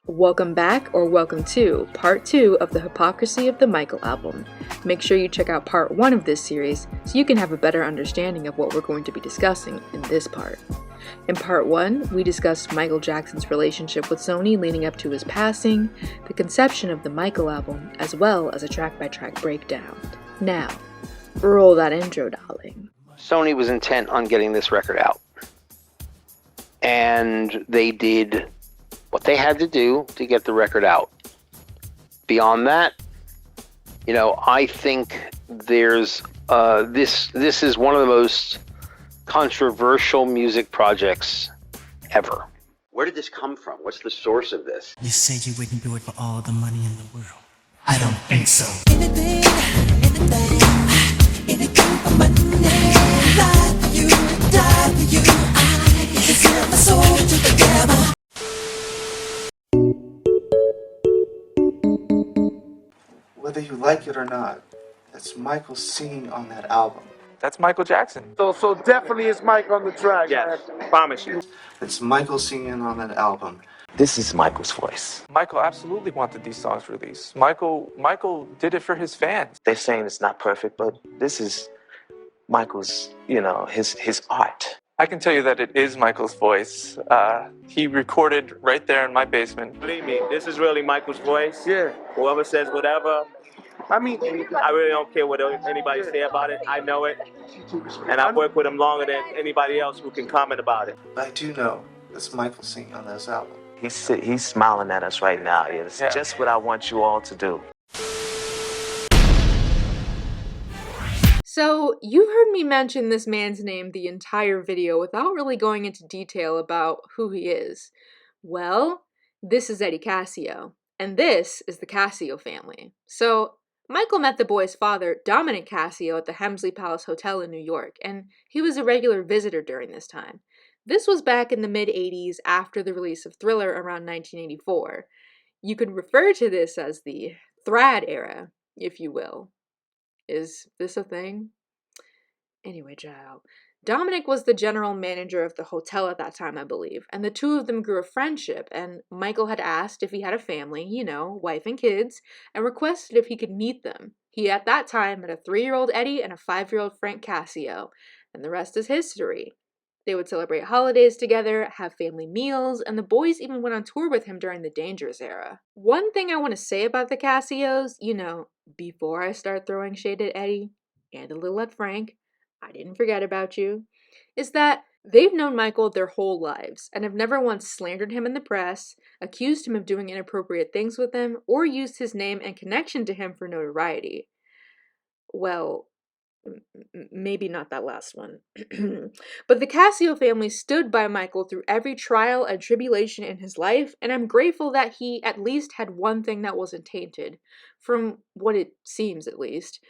Welcome back, or welcome to part 2 of the Hypocrisy of the Michael album. Make sure you check out part 1 of this series so you can have a better understanding of what we're going to be discussing in this part. In part 1, we discussed Michael Jackson's relationship with Sony leading up to his passing, the conception of the Michael album, as well as a track-by-track breakdown. Now, roll that intro, darling. Sony was intent on getting this record out. And they did what they had to do to get the record out. Beyond that, I think there's this is one of the most controversial music projects ever. Where did this come from? What's the source of this? You said you wouldn't do it for all the money in the world. I don't think so. Anything for money. Die for you, die for you. I can sell my soul to the devil. Whether you like it or not, that's Michael singing on that album. That's Michael Jackson. So definitely it's Mike on the track. Yes, man. promise you. It's Michael singing on that album. This is Michael's voice. Michael absolutely wanted these songs released. Michael did it for his fans. They're saying it's not perfect, but this is Michael's, his art. I can tell you that it is Michael's voice. He recorded right there in my basement. Believe me, this is really Michael's voice. Yeah. Whoever says whatever, I mean, I really don't care what anybody say about it. I know it, and I've worked with him longer than anybody else who can comment about it. But I do know it's Michael singing on this album. He's smiling at us right now. It's just what I want you all to do. So, you've heard me mention this man's name the entire video without really going into detail about who he is. Well, this is Eddie Cascio, and this is the Cascio family. So, Michael met the boy's father, Dominic Cascio, at the Hemsley Palace Hotel in New York, and he was a regular visitor during this time. This was back in the mid-80s after the release of Thriller around 1984. You could refer to this as the Thrad era, if you will. Is this a thing? Anyway, child. Dominic was the general manager of the hotel at that time, I believe, and the two of them grew a friendship, and Michael had asked if he had a family, wife and kids, and requested if he could meet them. He at that time met a 3-year-old Eddie and a 5-year-old Frank Cascio, and the rest is history. They would celebrate holidays together, have family meals, and the boys even went on tour with him during the Dangerous era. One thing I want to say about the Cascios, before I start throwing shade at Eddie, and a little at Frank, I didn't forget about you, is that they've known Michael their whole lives and have never once slandered him in the press, accused him of doing inappropriate things with them, or used his name and connection to him for notoriety. Well, maybe not that last one. But the Cascio family stood by Michael through every trial and tribulation in his life, and I'm grateful that he at least had one thing that wasn't tainted, from what it seems at least.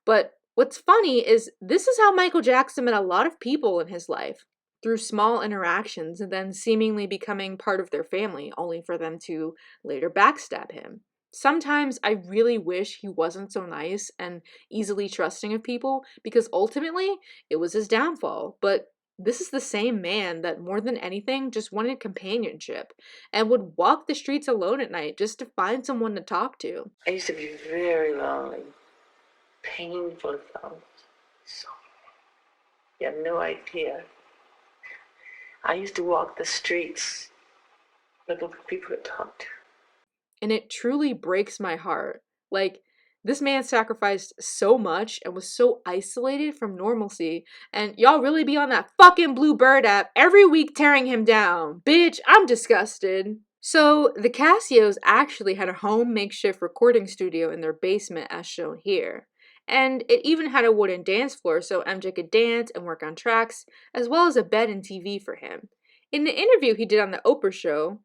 But what's funny is this is how Michael Jackson met a lot of people in his life, through small interactions and then seemingly becoming part of their family, only for them to later backstab him. Sometimes I really wish he wasn't so nice and easily trusting of people, because ultimately it was his downfall. But this is the same man that more than anything just wanted companionship and would walk the streets alone at night just to find someone to talk to. I used to be very lonely, painful thoughts. So, you have no idea. I used to walk the streets looking for people to talk to. And it truly breaks my heart. Like, this man sacrificed so much and was so isolated from normalcy, and y'all really be on that fucking Blue Bird app every week tearing him down. Bitch, I'm disgusted. So, the Cascios actually had a home makeshift recording studio in their basement as shown here. And it even had a wooden dance floor so MJ could dance and work on tracks, as well as a bed and TV for him. In the interview he did on the Oprah show,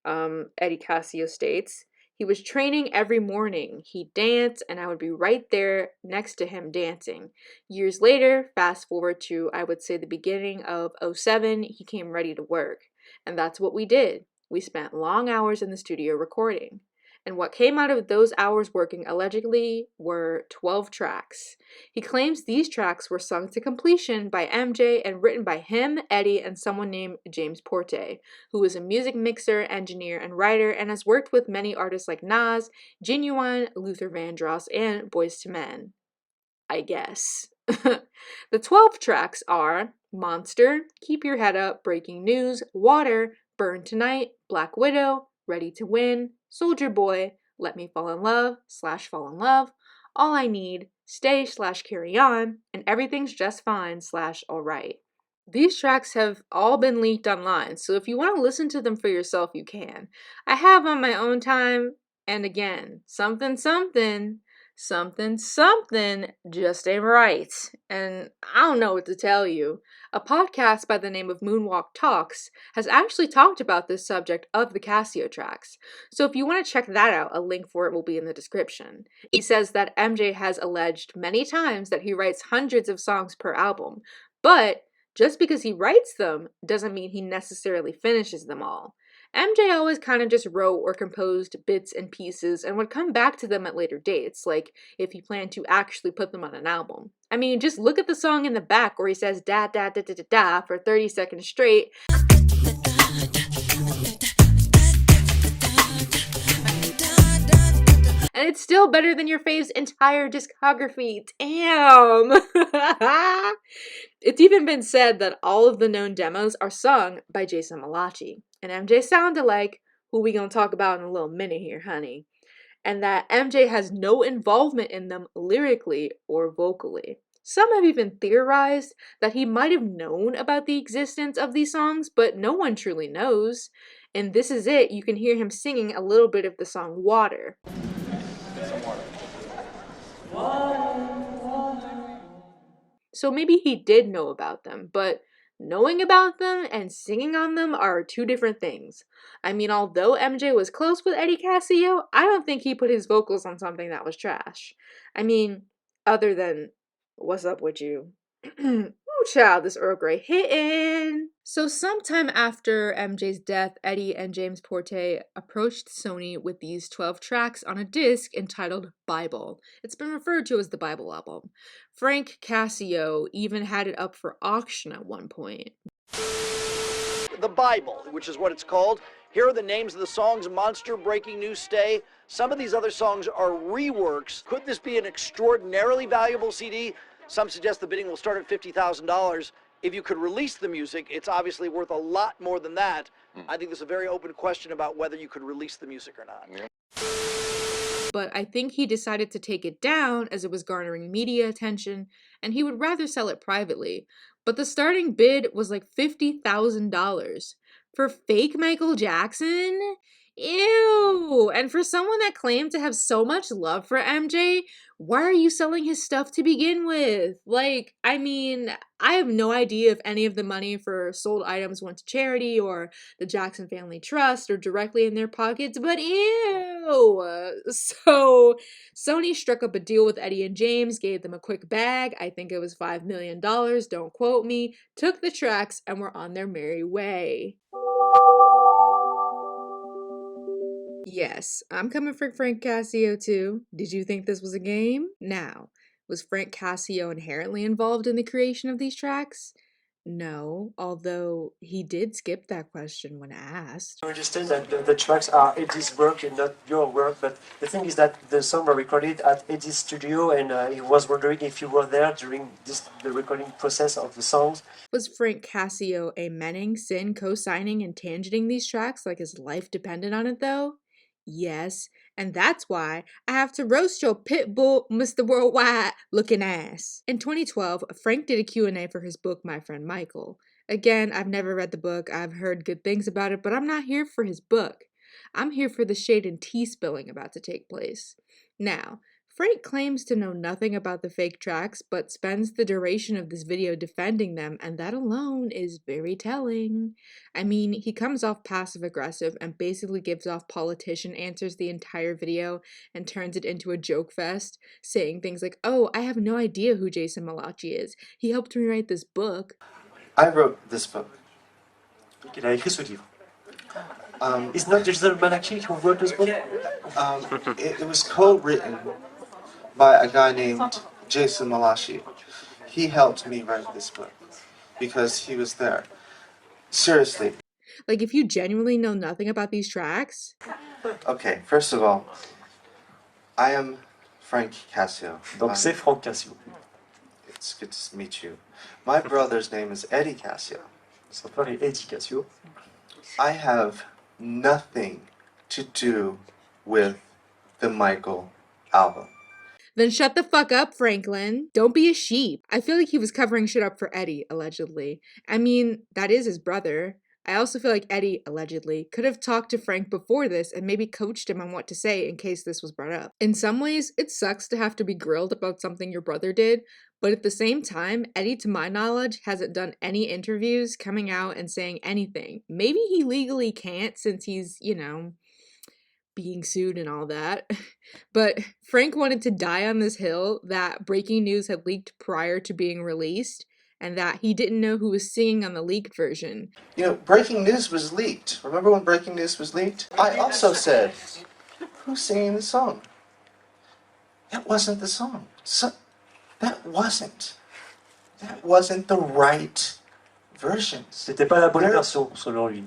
Eddie Cascio states, he was training every morning. He'd dance, and I would be right there next to him dancing. Years later, fast forward to, I would say, the beginning of '07, he came ready to work. And that's what we did. We spent long hours in the studio recording. and what came out of those hours working allegedly were 12 tracks. He claims these tracks were sung to completion by MJ and written by him, Eddie, and someone named James Porte, who is a music mixer, engineer, and writer, and has worked with many artists like Nas, Ginuwine, Luther Vandross, and Boyz II Men. I guess. The 12 tracks are Monster, Keep Your Head Up, Breaking News, Water, Burn Tonight, Black Widow, Ready to Win, Soldier Boy, Let Me Fall in Love, /Fall in Love, All I Need, Stay / Carry On, and Everything's Just Fine / Alright. These tracks have all been leaked online, so if you want to listen to them for yourself, you can. I have on my own time, and again, something just ain't right. And I don't know what to tell you. A podcast by the name of Moonwalk Talks has actually talked about this subject of the Casio tracks. So if you want to check that out, a link for it will be in the description. He says that MJ has alleged many times that he writes hundreds of songs per album, but just because he writes them doesn't mean he necessarily finishes them all. MJ always kind of just wrote or composed bits and pieces and would come back to them at later dates, like if he planned to actually put them on an album. I mean, just look at the song in the back where he says da da da da da da for 30 seconds straight. And it's still better than your fave's entire discography. Damn! It's even been said that all of the known demos are sung by Jason Malachi and MJ Soundalike, who we gonna talk about in a little minute here, honey. And that MJ has no involvement in them lyrically or vocally. Some have even theorized that he might have known about the existence of these songs, but no one truly knows. And This Is It, you can hear him singing a little bit of the song Water. So maybe he did know about them, but knowing about them and singing on them are two different things. I mean, although MJ was close with Eddie Casio, I don't think he put his vocals on something that was trash. I mean, other than, what's up with you? Ooh, child, this Earl Grey hittin'. So sometime after MJ's death, Eddie and James Porte approached Sony with these 12 tracks on a disc entitled Bible. It's been referred to as the Bible album. Frank Casio even had it up for auction at one point. The Bible, which is what it's called. Here are the names of the songs: Monster, Breaking News, Stay. Some of these other songs are reworks. Could this be an extraordinarily valuable CD? Some suggest the bidding will start at $50,000. If you could release the music, it's obviously worth a lot more than that. I think there's a very open question about whether you could release the music or not. Yeah. But I think he decided to take it down as it was garnering media attention, and he would rather sell it privately. But the starting bid was like $50,000 for fake Michael Jackson? Ew! And for someone that claimed to have so much love for MJ, why are you selling his stuff to begin with? Like, I mean, I have no idea if any of the money for sold items went to charity or the Jackson Family Trust or directly in their pockets, but ew! So, Sony struck up a deal with Eddie and James, gave them a quick bag, I think it was $5 million, don't quote me, took the tracks, and were on their merry way. Yes, I'm coming for Frank Casio too. Did you think this was a game? Now, was Frank Casio inherently involved in the creation of these tracks? No, although he did skip that question when asked. I understand that the tracks are Eddie's work and not your work, but the thing is that the songs were recorded at Eddie's studio, and he was wondering if you were there during the recording process of the songs. Was Frank Casio amening, co-signing, and tangenting these tracks like his life depended on it though? Yes, and that's why I have to roast your pitbull, Mr. Worldwide looking ass. In 2012, Frank did a Q&A for his book, My Friend Michael. Again, I've never read the book, I've heard good things about it, but I'm not here for his book. I'm here for the shade and tea spilling about to take place. Now, Frank claims to know nothing about the fake tracks, but spends the duration of this video defending them, and that alone is very telling. I mean, he comes off passive-aggressive and basically gives off politician answers the entire video and turns it into a joke fest, saying things like, oh, I have no idea who Jason Malachi is. He helped me write this book. I wrote this book. Il a écrit ce livre. It's not the gentleman actually who wrote this book? It was co-written by a guy named Jason Malashi. He helped me write this book because he was there. Seriously. Like, if you genuinely know nothing about these tracks. Okay, first of all, I am Frank Cassio. Donc c'est Frank Cassio. It's good to meet you. My brother's name is Eddie Cassio. Son frère est Eddie Cassio. I have nothing to do with the Michael album. Then shut the fuck up, Franklin. Don't be a sheep. I feel like he was covering shit up for Eddie, allegedly. I mean, that is his brother. I also feel like Eddie, allegedly, could have talked to Frank before this and maybe coached him on what to say in case this was brought up. In some ways, it sucks to have to be grilled about something your brother did, but at the same time, Eddie, to my knowledge, hasn't done any interviews coming out and saying anything. Maybe he legally can't since he's, you know, being sued and all that. But Frank wanted to die on this hill that breaking news had leaked prior to being released, and that he didn't know who was singing on the leaked version. You know, breaking news was leaked. Remember when breaking news was leaked? I also said, who's singing the song? That wasn't the song. That wasn't the right version. C'était pas la bonne version, selon lui.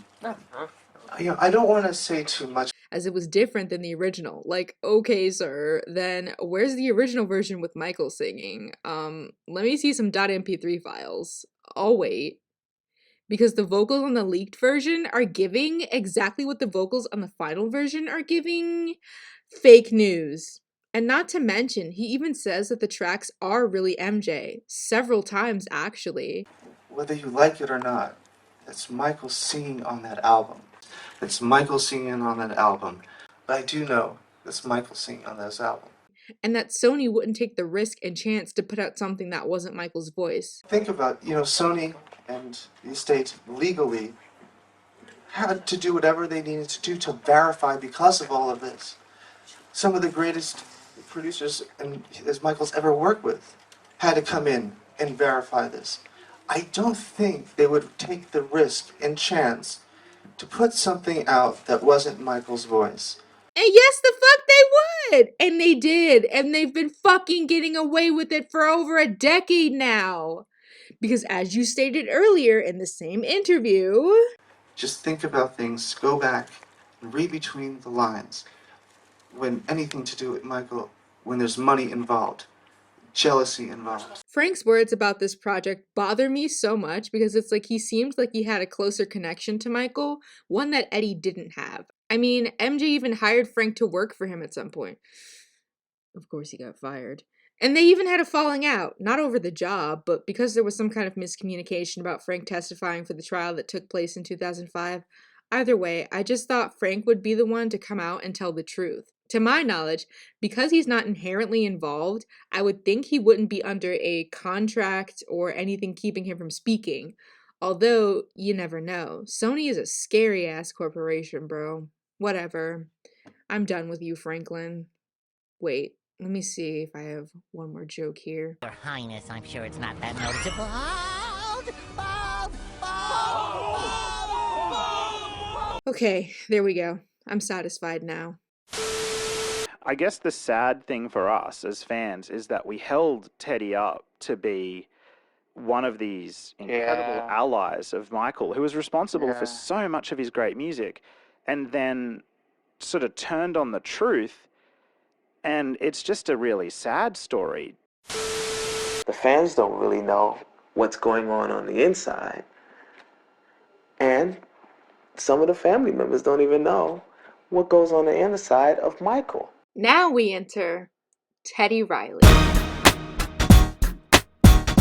You know, I don't want to say too much. As it was different than the original. Like, okay, sir, then where's the original version with Michael singing? Let me see some .mp3 files. I'll wait. Because the vocals on the leaked version are giving exactly what the vocals on the final version are giving. Fake news. And not to mention, he even says that the tracks are really MJ. Several times, actually. Whether you like it or not, that's Michael singing on that album. It's Michael singing on that album. But I do know that's Michael singing on this album. And that Sony wouldn't take the risk and chance to put out something that wasn't Michael's voice. Think about, you know, Sony and the estate legally had to do whatever they needed to do to verify because of all of this. Some of the greatest producers as Michael's ever worked with had to come in and verify this. I don't think they would take the risk and chance to put something out that wasn't Michael's voice. And yes, the fuck they would! And they did. And they've been fucking getting away with it for over a decade now. Because as you stated earlier in the same interview... Just think about things, go back, and read between the lines. When anything to do with Michael, when there's money involved, jealousy involved. Frank's words about this project bother me so much because it's like he seemed like he had a closer connection to Michael, one that Eddie didn't have. I mean, MJ even hired Frank to work for him at some point. Of course he got fired. And they even had a falling out, not over the job, but because there was some kind of miscommunication about Frank testifying for the trial that took place in 2005. Either way, I just thought Frank would be the one to come out and tell the truth. To my knowledge, because he's not inherently involved, I would think he wouldn't be under a contract or anything keeping him from speaking. Although, you never know. Sony is a scary-ass corporation, bro. Whatever. I'm done with you, Franklin. Wait, let me see if I have one more joke here. Your Highness, I'm sure it's not that noticeable. Okay, there we go. I'm satisfied now. I guess the sad thing for us as fans is that we held Teddy up to be one of these incredible allies of Michael, who was responsible for so much of his great music, and then sort of turned on the truth, and it's just a really sad story. The fans don't really know what's going on the inside. And some of the family members don't even know what goes on the inside of Michael. Now we enter Teddy Riley.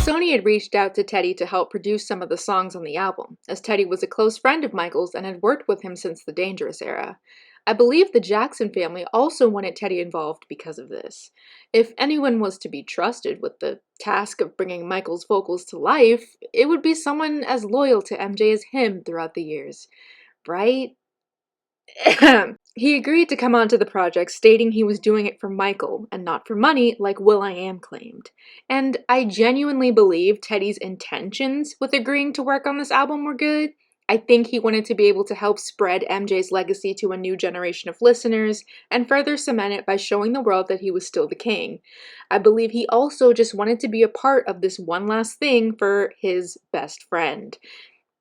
Sony had reached out to Teddy to help produce some of the songs on the album, as Teddy was a close friend of Michael's and had worked with him since the Dangerous era. I believe the Jackson family also wanted Teddy involved because of this. If anyone was to be trusted with the task of bringing Michael's vocals to life, it would be someone as loyal to MJ as him throughout the years. Right? He agreed to come onto the project, stating he was doing it for Michael and not for money like will.i.am claimed. And I genuinely believe Teddy's intentions with agreeing to work on this album were good. I think he wanted to be able to help spread MJ's legacy to a new generation of listeners and further cement it by showing the world that he was still the king. I believe he also just wanted to be a part of this one last thing for his best friend.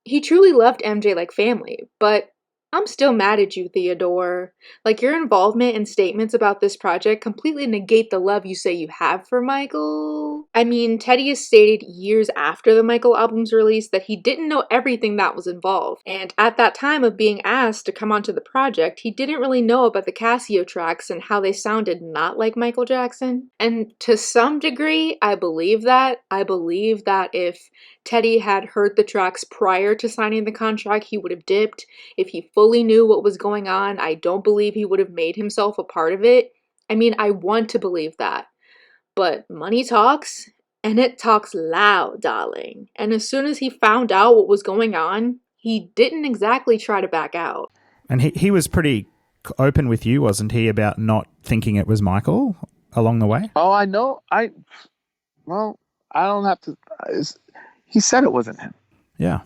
He truly loved MJ like family, but I'm still mad at you, Theodore. Like, your involvement and statements about this project completely negate the love you say you have for Michael. I mean, Teddy has stated years after the Michael album's release that he didn't know everything that was involved. And at that time of being asked to come onto the project, he didn't really know about the Casio tracks and how they sounded not like Michael Jackson. And to some degree, I believe that. I believe that if Teddy had heard the tracks prior to signing the contract, he would have dipped. If he fully knew what was going on, I don't believe he would have made himself a part of it. I mean, I want to believe that. But money talks, and it talks loud, darling. And as soon as he found out what was going on, he didn't exactly try to back out. And he was pretty open with you, wasn't he, about not thinking it was Michael along the way? Oh, I know. I don't have to. He said it wasn't him. Yeah.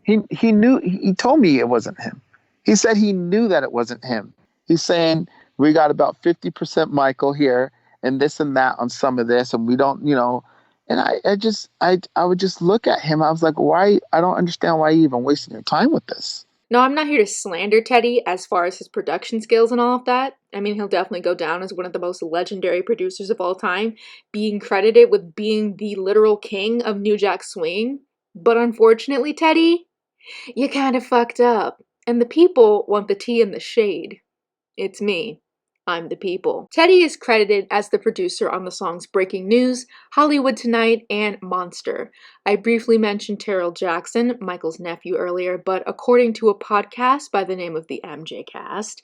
He knew. He told me it wasn't him. He said he knew that it wasn't him. He's saying we got about 50% Michael here and this and that on some of this, and we don't, And I would just look at him. I was like, why? I don't understand why you even wasting your time with this. No, I'm not here to slander Teddy as far as his production skills and all of that. I mean, he'll definitely go down as one of the most legendary producers of all time, being credited with being the literal king of New Jack Swing. But unfortunately, Teddy, you kind of fucked up. And the people want the tea in the shade. It's me. I'm the people. Teddy is credited as the producer on the songs Breaking News, Hollywood Tonight, and Monster. I briefly mentioned Terrell Jackson, Michael's nephew, earlier, but according to a podcast by the name of the MJ Cast,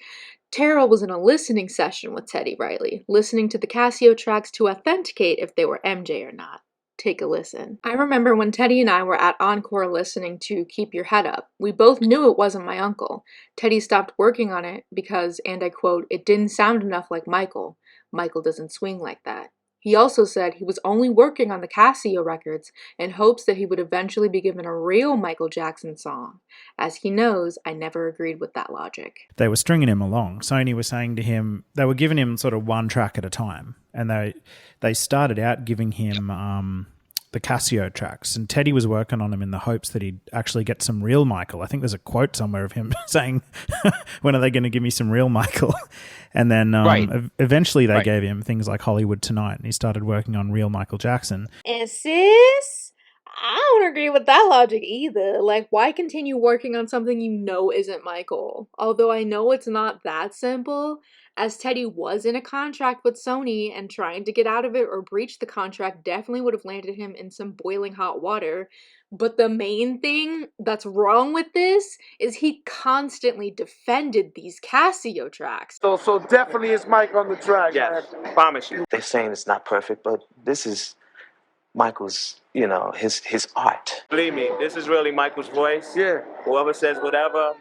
Terrell was in a listening session with Teddy Riley, listening to the Casio tracks to authenticate if they were MJ or not. Take a listen. I remember when Teddy and I were at Encore listening to Keep Your Head Up. We both knew it wasn't my uncle. Teddy stopped working on it because, and I quote, it didn't sound enough like Michael. Michael doesn't swing like that. He also said he was only working on the Casio records in hopes that he would eventually be given a real Michael Jackson song. As he knows, I never agreed with that logic. They were stringing him along. Sony was saying to him, they were giving him sort of one track at a time. And they started out giving him the Casio tracks. And Teddy was working on them in the hopes that he'd actually get some real Michael. I think there's a quote somewhere of him saying, when are they going to give me some real Michael? And then eventually they gave him things like Hollywood Tonight, and he started working on real Michael Jackson. And sis, I don't agree with that logic either. Like, why continue working on something you know isn't Michael? Although I know it's not that simple, as Teddy was in a contract with Sony, and trying to get out of it or breach the contract definitely would have landed him in some boiling hot water. But the main thing that's wrong with this is he constantly defended these Casio tracks. So definitely is Mike on the track. Yes, promise you. They're saying it's not perfect, but this is Michael's, his art. Believe me, this is really Michael's voice. Yeah. Whoever says whatever,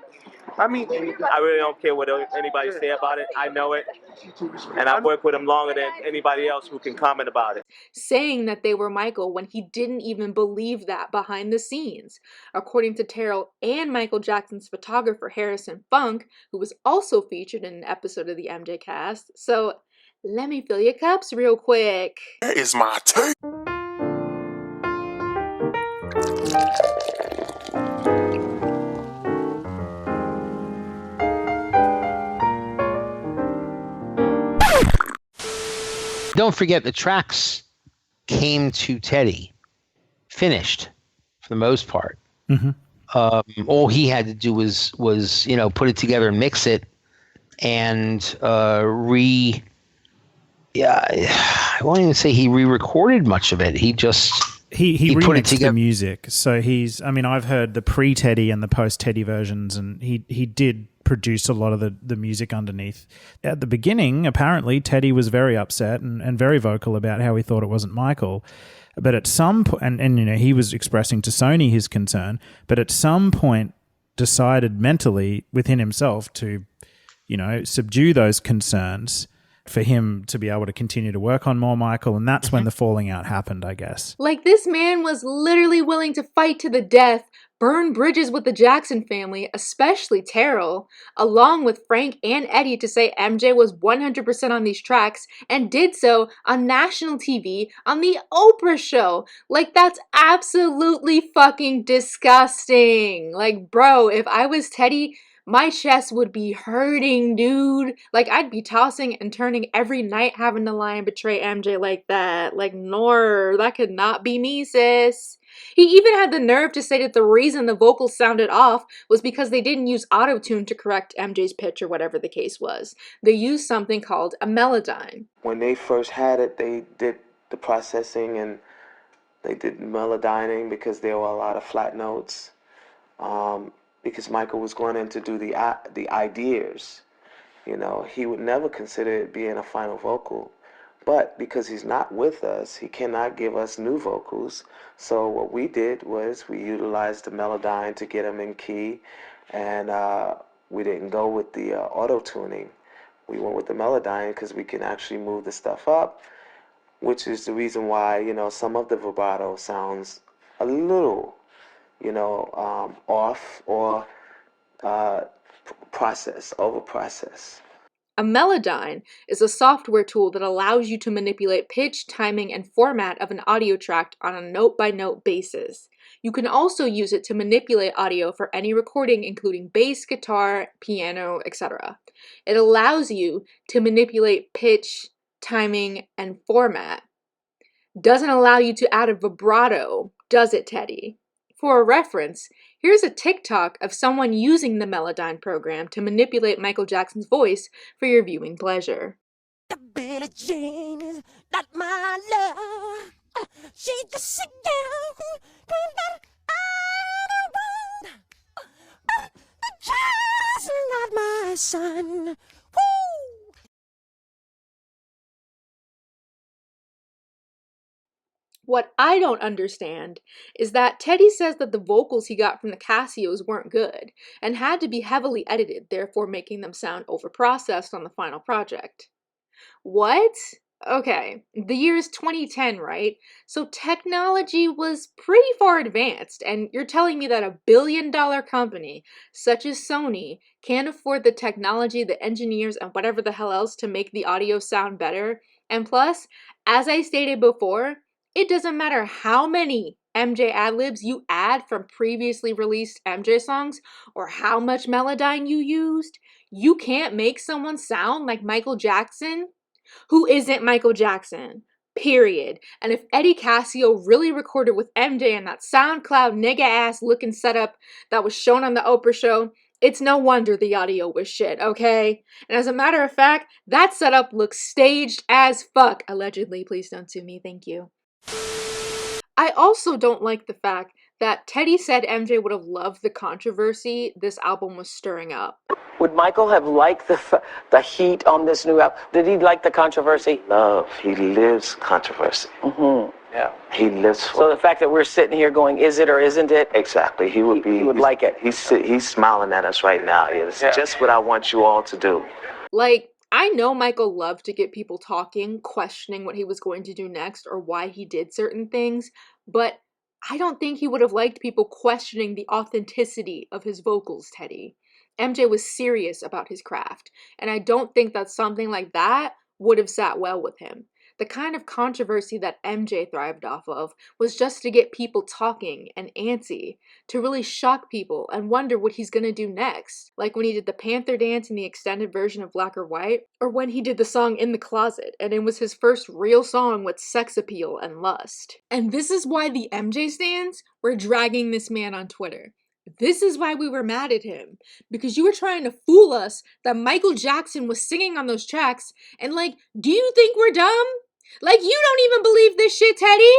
I mean, I really don't care what anybody say about it. I know it. And I've worked with him longer than anybody else who can comment about it. Saying that they were Michael when he didn't even believe that behind the scenes. According to Terrell and Michael Jackson's photographer Harrison Funk, who was also featured in an episode of the MJ Cast. So let me fill your cups real quick. That is my take. Don't forget the tracks came to Teddy finished for the most part. Mm-hmm. All he had to do was put it together and mix it and I won't even say he re-recorded much of it. He just he put it remixed together. the music. So I've heard the pre-Teddy and the post-Teddy versions, and he did produce a lot of the music underneath. At the beginning, apparently, Teddy was very upset and very vocal about how he thought it wasn't Michael. But at some point, and he was expressing to Sony his concern, but at some point decided mentally within himself to, subdue those concerns for him to be able to continue to work on more Michael, and that's when the falling out happened, I guess. Like, this man was literally willing to fight to the death, burn bridges with the Jackson family, especially Terrell, along with Frank and Eddie, to say MJ was 100% on these tracks, and did so on national TV on the Oprah show. Like, that's absolutely fucking disgusting. Like, bro, if I was Teddy, my chest would be hurting, dude. Like, I'd be tossing and turning every night having to lie and betray MJ like that. Like, nor, that could not be me, sis. He even had the nerve to say that the reason the vocals sounded off was because they didn't use auto-tune to correct MJ's pitch or whatever the case was. They used something called a Melodyne. When they first had it, they did the processing and they did melodyning because there were a lot of flat notes. Because Michael was going in to do the ideas. You know, he would never consider it being a final vocal. But because he's not with us, he cannot give us new vocals. So what we did was we utilized the Melodyne to get him in key. And we didn't go with the auto-tuning. We went with the Melodyne because we can actually move the stuff up, which is the reason why, you know, some of the vibrato sounds a little, you know, off or over-process. A Melodyne is a software tool that allows you to manipulate pitch, timing, and format of an audio track on a note-by-note basis. You can also use it to manipulate audio for any recording, including bass, guitar, piano, etc. It allows you to manipulate pitch, timing, and format. Doesn't allow you to add a vibrato, does it, Teddy? For a reference, here's a TikTok of someone using the Melodyne program to manipulate Michael Jackson's voice for your viewing pleasure. Billie Jean is not my love. She's just a girl that I want. The child's not my son. Woo! What I don't understand is that Teddy says that the vocals he got from the Casios weren't good and had to be heavily edited, therefore making them sound overprocessed on the final project. What? Okay, the year is 2010, right? So technology was pretty far advanced, and you're telling me that a billion-dollar company such as Sony can't afford the technology, the engineers, and whatever the hell else to make the audio sound better? And plus, as I stated before, it doesn't matter how many MJ ad-libs you add from previously released MJ songs or how much Melodyne you used, you can't make someone sound like Michael Jackson who isn't Michael Jackson, period. And if Eddie Casio really recorded with MJ in that SoundCloud nigga-ass looking setup that was shown on the Oprah show, it's no wonder the audio was shit, okay? And as a matter of fact, that setup looks staged as fuck. Allegedly, please don't sue me, thank you. I also don't like the fact that Teddy said MJ would have loved the controversy this album was stirring up. Would Michael have liked the heat on this new album? Did he like the controversy? Love. He lives controversy. Mm-hmm. Yeah. He lives for So the fact that we're sitting here going, is it or isn't it? Exactly. He would like it. He's smiling at us right now. It's just what I want you all to do. Like, I know Michael loved to get people talking, questioning what he was going to do next or why he did certain things, but I don't think he would have liked people questioning the authenticity of his vocals, Teddy. MJ was serious about his craft, and I don't think that something like that would have sat well with him. The kind of controversy that MJ thrived off of was just to get people talking and antsy, to really shock people and wonder what he's gonna do next. Like when he did the Panther dance in the extended version of Black or White, or when he did the song In the Closet, and it was his first real song with sex appeal and lust. And this is why the MJ stans were dragging this man on Twitter. This is why we were mad at him, because you were trying to fool us that Michael Jackson was singing on those tracks, and like, do you think we're dumb? Like, you don't even believe this shit, Teddy?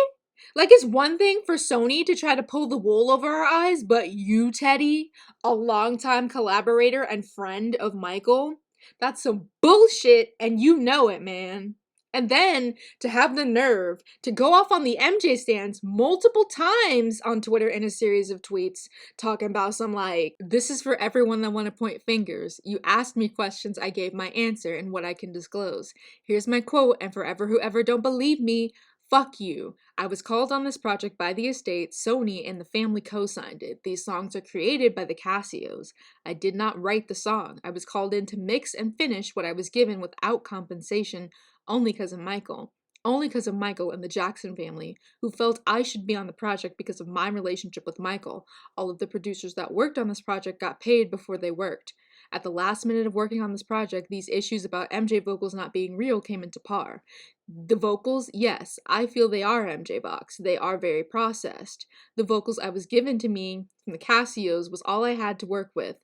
Like, it's one thing for Sony to try to pull the wool over our eyes, but you, Teddy, a longtime collaborator and friend of Michael, that's some bullshit, and you know it, man. And then to have the nerve to go off on the MJ stands multiple times on Twitter in a series of tweets talking about some like, this is for everyone that want to point fingers. You asked me questions, I gave my answer and what I can disclose. Here's my quote, and forever whoever don't believe me, fuck you. I was called on this project by the estate, Sony, and the family co-signed it. These songs are created by the Casios. I did not write the song. I was called in to mix and finish what I was given without compensation, only because of Michael. Only because of Michael and the Jackson family, who felt I should be on the project because of my relationship with Michael. All of the producers that worked on this project got paid before they worked. At the last minute of working on this project, these issues about MJ vocals not being real came into par. The vocals, yes, I feel they are MJ Box. They are very processed. The vocals I was given to me from the Casios was all I had to work with.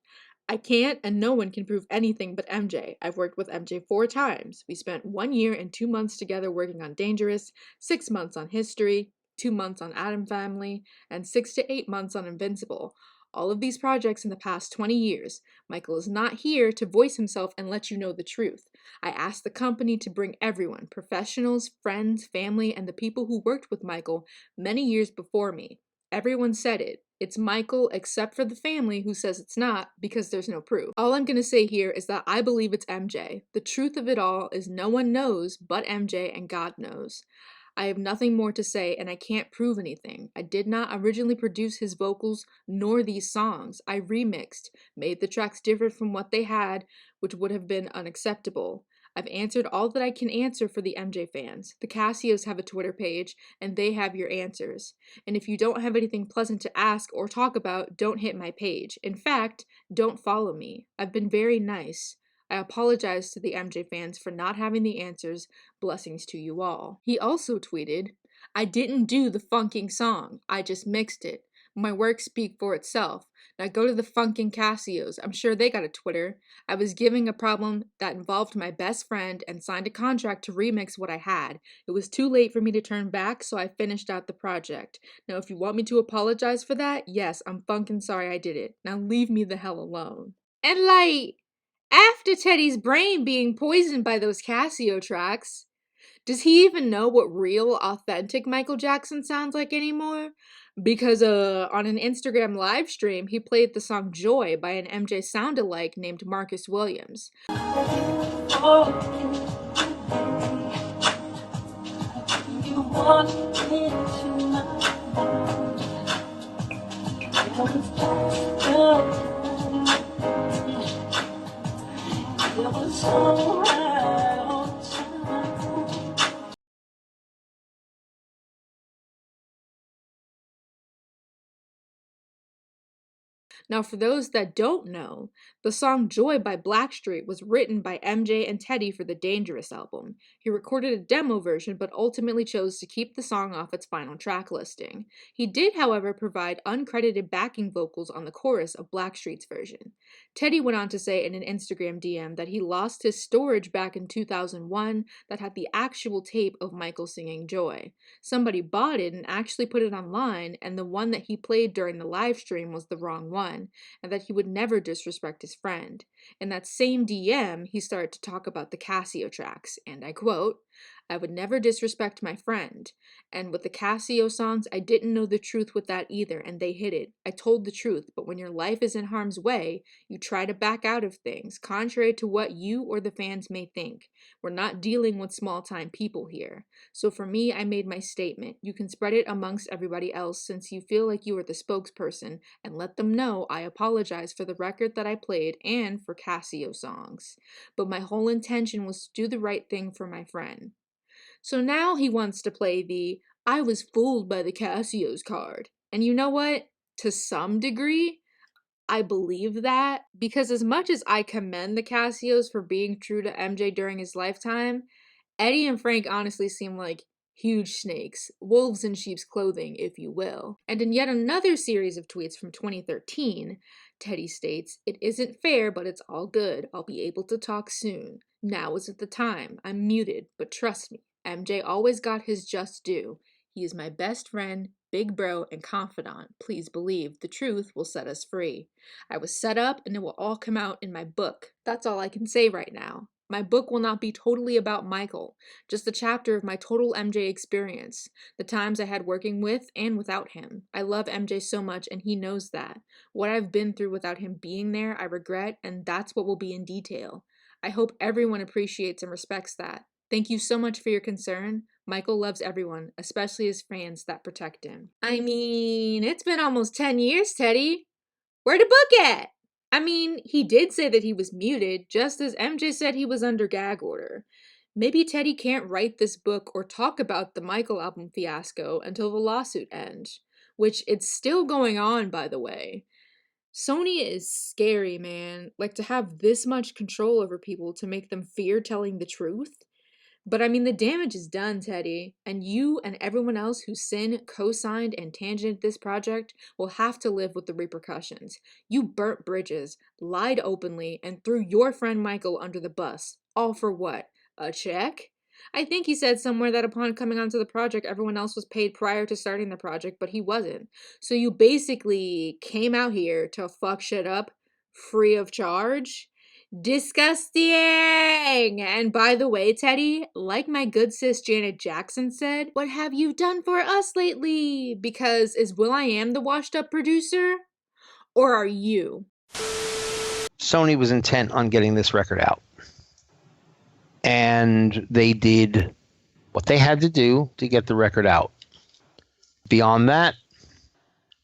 I can't and no one can prove anything but MJ. I've worked with MJ 4 times. We spent 1 year and 2 months together working on Dangerous, 6 months on History, 2 months on Adam Family, and 6 to 8 months on Invincible. All of these projects in the past 20 years. Michael is not here to voice himself and let you know the truth. I asked the company to bring everyone, professionals, friends, family, and the people who worked with Michael many years before me. Everyone said it. It's Michael, except for the family who says it's not, because there's no proof. All I'm gonna say here is that I believe it's MJ. The truth of it all is no one knows but MJ, and God knows. I have nothing more to say, and I can't prove anything. I did not originally produce his vocals nor these songs. I remixed, made the tracks different from what they had, which would have been unacceptable. I've answered all that I can answer for the MJ fans. The Casios have a Twitter page, and they have your answers. And if you don't have anything pleasant to ask or talk about, don't hit my page. In fact, don't follow me. I've been very nice. I apologize to the MJ fans for not having the answers. Blessings to you all. He also tweeted, I didn't do the funking song. I just mixed it. My work speak for itself. Now go to the funkin' Casios. I'm sure they got a Twitter. I was giving a problem that involved my best friend and signed a contract to remix what I had. It was too late for me to turn back, so I finished out the project. Now if you want me to apologize for that, yes, I'm funkin' sorry I did it. Now leave me the hell alone. And like, after Teddy's brain being poisoned by those Casio tracks, does he even know what real, authentic Michael Jackson sounds like anymore? Because on an Instagram live stream, he played the song Joy by an MJ sound-alike named Marcus Williams. Now, for those that don't know, the song Joy by Blackstreet was written by MJ and Teddy for the Dangerous album. He recorded a demo version, but ultimately chose to keep the song off its final track listing. He did, however, provide uncredited backing vocals on the chorus of Blackstreet's version. Teddy went on to say in an Instagram DM that he lost his storage back in 2001 that had the actual tape of Michael singing Joy. Somebody bought it and actually put it online, and the one that he played during the live stream was the wrong one, and that he would never disrespect his friend. In that same DM, he started to talk about the Casio tracks, and I quote, I would never disrespect my friend. And with the Casio songs, I didn't know the truth with that either, and they hid it. I told the truth, but when your life is in harm's way, you try to back out of things, contrary to what you or the fans may think. We're not dealing with small-time people here. So for me, I made my statement. You can spread it amongst everybody else since you feel like you are the spokesperson, and let them know I apologize for the record that I played and for Casio songs. But my whole intention was to do the right thing for my friend. So now he wants to play the I was fooled by the Casios card. And you know what? To some degree, I believe that, because as much as I commend the Casios for being true to MJ during his lifetime, Eddie and Frank honestly seem like huge snakes, wolves in sheep's clothing, if you will. And in yet another series of tweets from 2013, Teddy states, it isn't fair, but it's all good. I'll be able to talk soon. Now isn't the time. I'm muted, but trust me, MJ always got his just due. He is my best friend, big bro, and confidant. Please believe the truth will set us free. I was set up and it will all come out in my book. That's all I can say right now. My book will not be totally about Michael, just a chapter of my total MJ experience, the times I had working with and without him. I love MJ so much, and he knows that. What I've been through without him being there, I regret, and that's what will be in detail. I hope everyone appreciates and respects that. Thank you so much for your concern. Michael loves everyone, especially his fans that protect him. I mean, it's been almost 10 years, Teddy. Where the book at? I mean, he did say that he was muted, just as MJ said he was under gag order. Maybe Teddy can't write this book or talk about the Michael album fiasco until the lawsuit ends, which it's still going on, by the way. Sony is scary, man. Like, to have this much control over people to make them fear telling the truth. But I mean, the damage is done, Teddy, and you and everyone else who co-signed, and tangented this project will have to live with the repercussions. You burnt bridges, lied openly, and threw your friend Michael under the bus. All for what? A check? I think he said somewhere that upon coming onto the project, everyone else was paid prior to starting the project, but he wasn't. So you basically came out here to fuck shit up free of charge? Disgusting! And by the way, Teddy, like my good sis Janet Jackson said, what have you done for us lately? Because is will.i.am the washed up producer? Or are you? Sony was intent on getting this record out. And they did what they had to do to get the record out. Beyond that,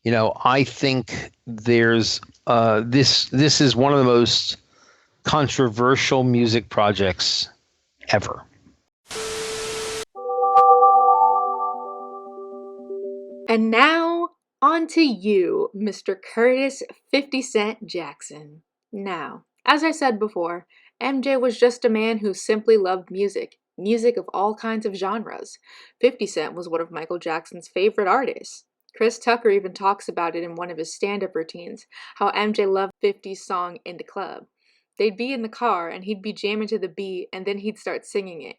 I think there's this is one of the most controversial music projects ever. And now, on to you, Mr. Curtis 50 Cent Jackson. Now, as I said before, MJ was just a man who simply loved music of all kinds of genres. 50 Cent was one of Michael Jackson's favorite artists. Chris Tucker even talks about it in one of his stand-up routines, how MJ loved 50's song In the Club. They'd be in the car and he'd be jamming to the beat and then he'd start singing it.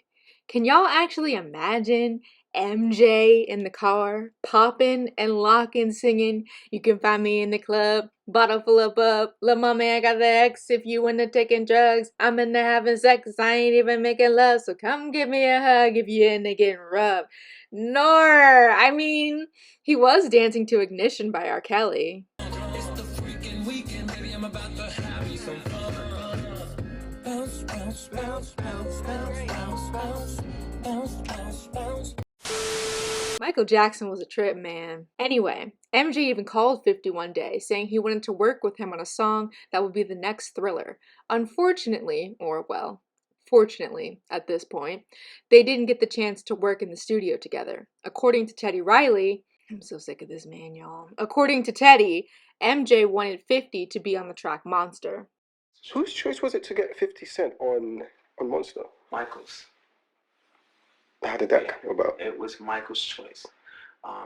Can y'all actually imagine MJ in the car, popping and locking, singing, "You can find me in the club, bottle full of bub, lil' mommy I got the X, if you into taking drugs, I'm into having sex, I ain't even making love, so come give me a hug if you into getting rough." Nor, I mean, he was dancing to Ignition by R. Kelly. Michael Jackson was a trip, man. Anyway, MJ even called 50 one day, saying he wanted to work with him on a song that would be the next Thriller. Unfortunately, or well, fortunately at this point, they didn't get the chance to work in the studio together. According to Teddy Riley, I'm so sick of this man, y'all. According to Teddy, MJ wanted 50 to be on the track Monster. Whose choice was it to get 50 Cent on Monster? Michael's. How did that come about? It was Michael's choice.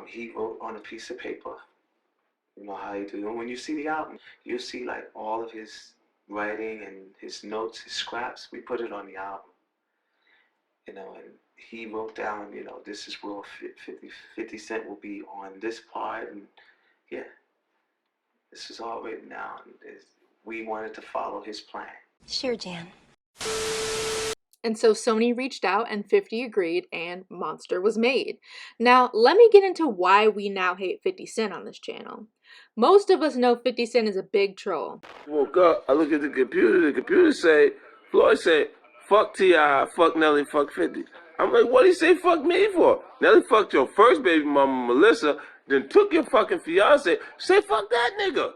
He wrote on a piece of paper. You know how you do. And when you see the album, you'll see like all of his writing and his notes, his scraps. We put it on the album. And he wrote down, this is where 50 Cent will be on this part. And yeah, this is all written down. We wanted to follow his plan. Sure, Jan. And so Sony reached out and 50 agreed and Monster was made. Now, let me get into why we now hate 50 Cent on this channel. Most of us know 50 Cent is a big troll. Woke up, I look at the computer say, Floyd say, fuck T.I., fuck Nelly, fuck 50. I'm like, what did he say fuck me for? Nelly fucked your first baby mama, Melissa, then took your fucking fiance. Say fuck that nigga.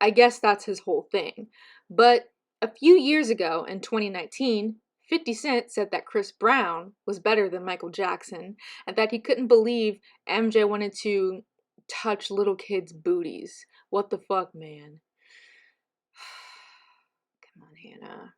I guess that's his whole thing. But a few years ago, in 2019, 50 Cent said that Chris Brown was better than Michael Jackson and that he couldn't believe MJ wanted to touch little kids' booties. What the fuck, man? Come on, Hannah.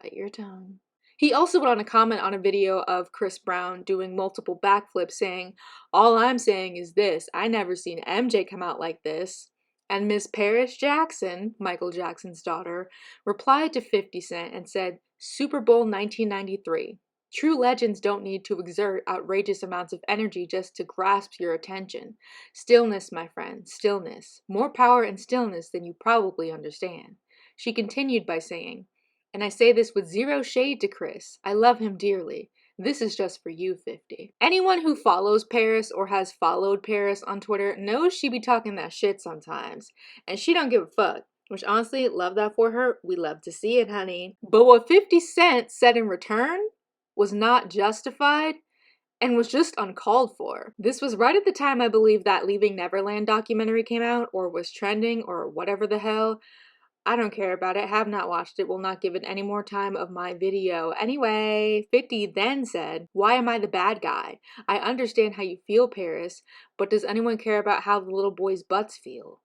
Bite your tongue. He also went on a comment on a video of Chris Brown doing multiple backflips saying, "All I'm saying is this, I never seen MJ come out like this." And Miss Paris Jackson, Michael Jackson's daughter, replied to 50 Cent and said, "Super Bowl 1993. True legends don't need to exert outrageous amounts of energy just to grasp your attention. Stillness, my friend, stillness. More power in stillness than you probably understand." She continued by saying, And I say this with zero shade to Chris. I love him dearly. This is just for you, 50. Anyone who follows Paris or has followed Paris on Twitter knows she be talking that shit sometimes. And she don't give a fuck. Which honestly, love that for her. We love to see it, honey. But what 50 Cent said in return was not justified and was just uncalled for. This was right at the time I believe that Leaving Neverland documentary came out, or was trending, or whatever the hell. I don't care about it, have not watched it, will not give it any more time of my video. Anyway, 50 then said, "Why am I the bad guy? I understand how you feel, Paris, but does anyone care about how the little boys' butts feel?"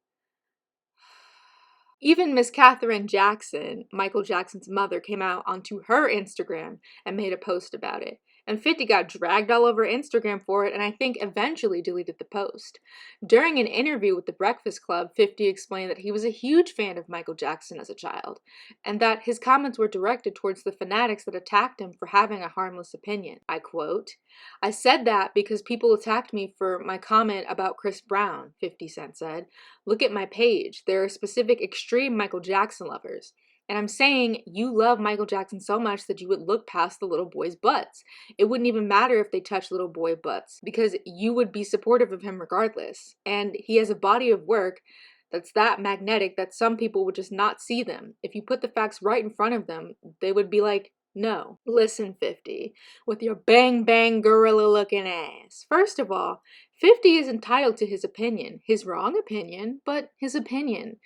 Even Miss Katherine Jackson, Michael Jackson's mother, came out onto her Instagram and made a post about it. And 50 got dragged all over Instagram for it, and I think eventually deleted the post. During an interview with The Breakfast Club, 50 explained that he was a huge fan of Michael Jackson as a child, and that his comments were directed towards the fanatics that attacked him for having a harmless opinion. I quote, "I said that because people attacked me for my comment about Chris Brown," 50 Cent said. "Look at my page. There are specific extreme Michael Jackson lovers. And I'm saying you love Michael Jackson so much that you would look past the little boys' butts. It wouldn't even matter if they touched little boy butts because you would be supportive of him regardless. And he has a body of work that's that magnetic that some people would just not see them. If you put the facts right in front of them, they would be like, no." Listen, 50, with your bang bang gorilla looking ass. First of all, 50 is entitled to his opinion. His wrong opinion, but his opinion.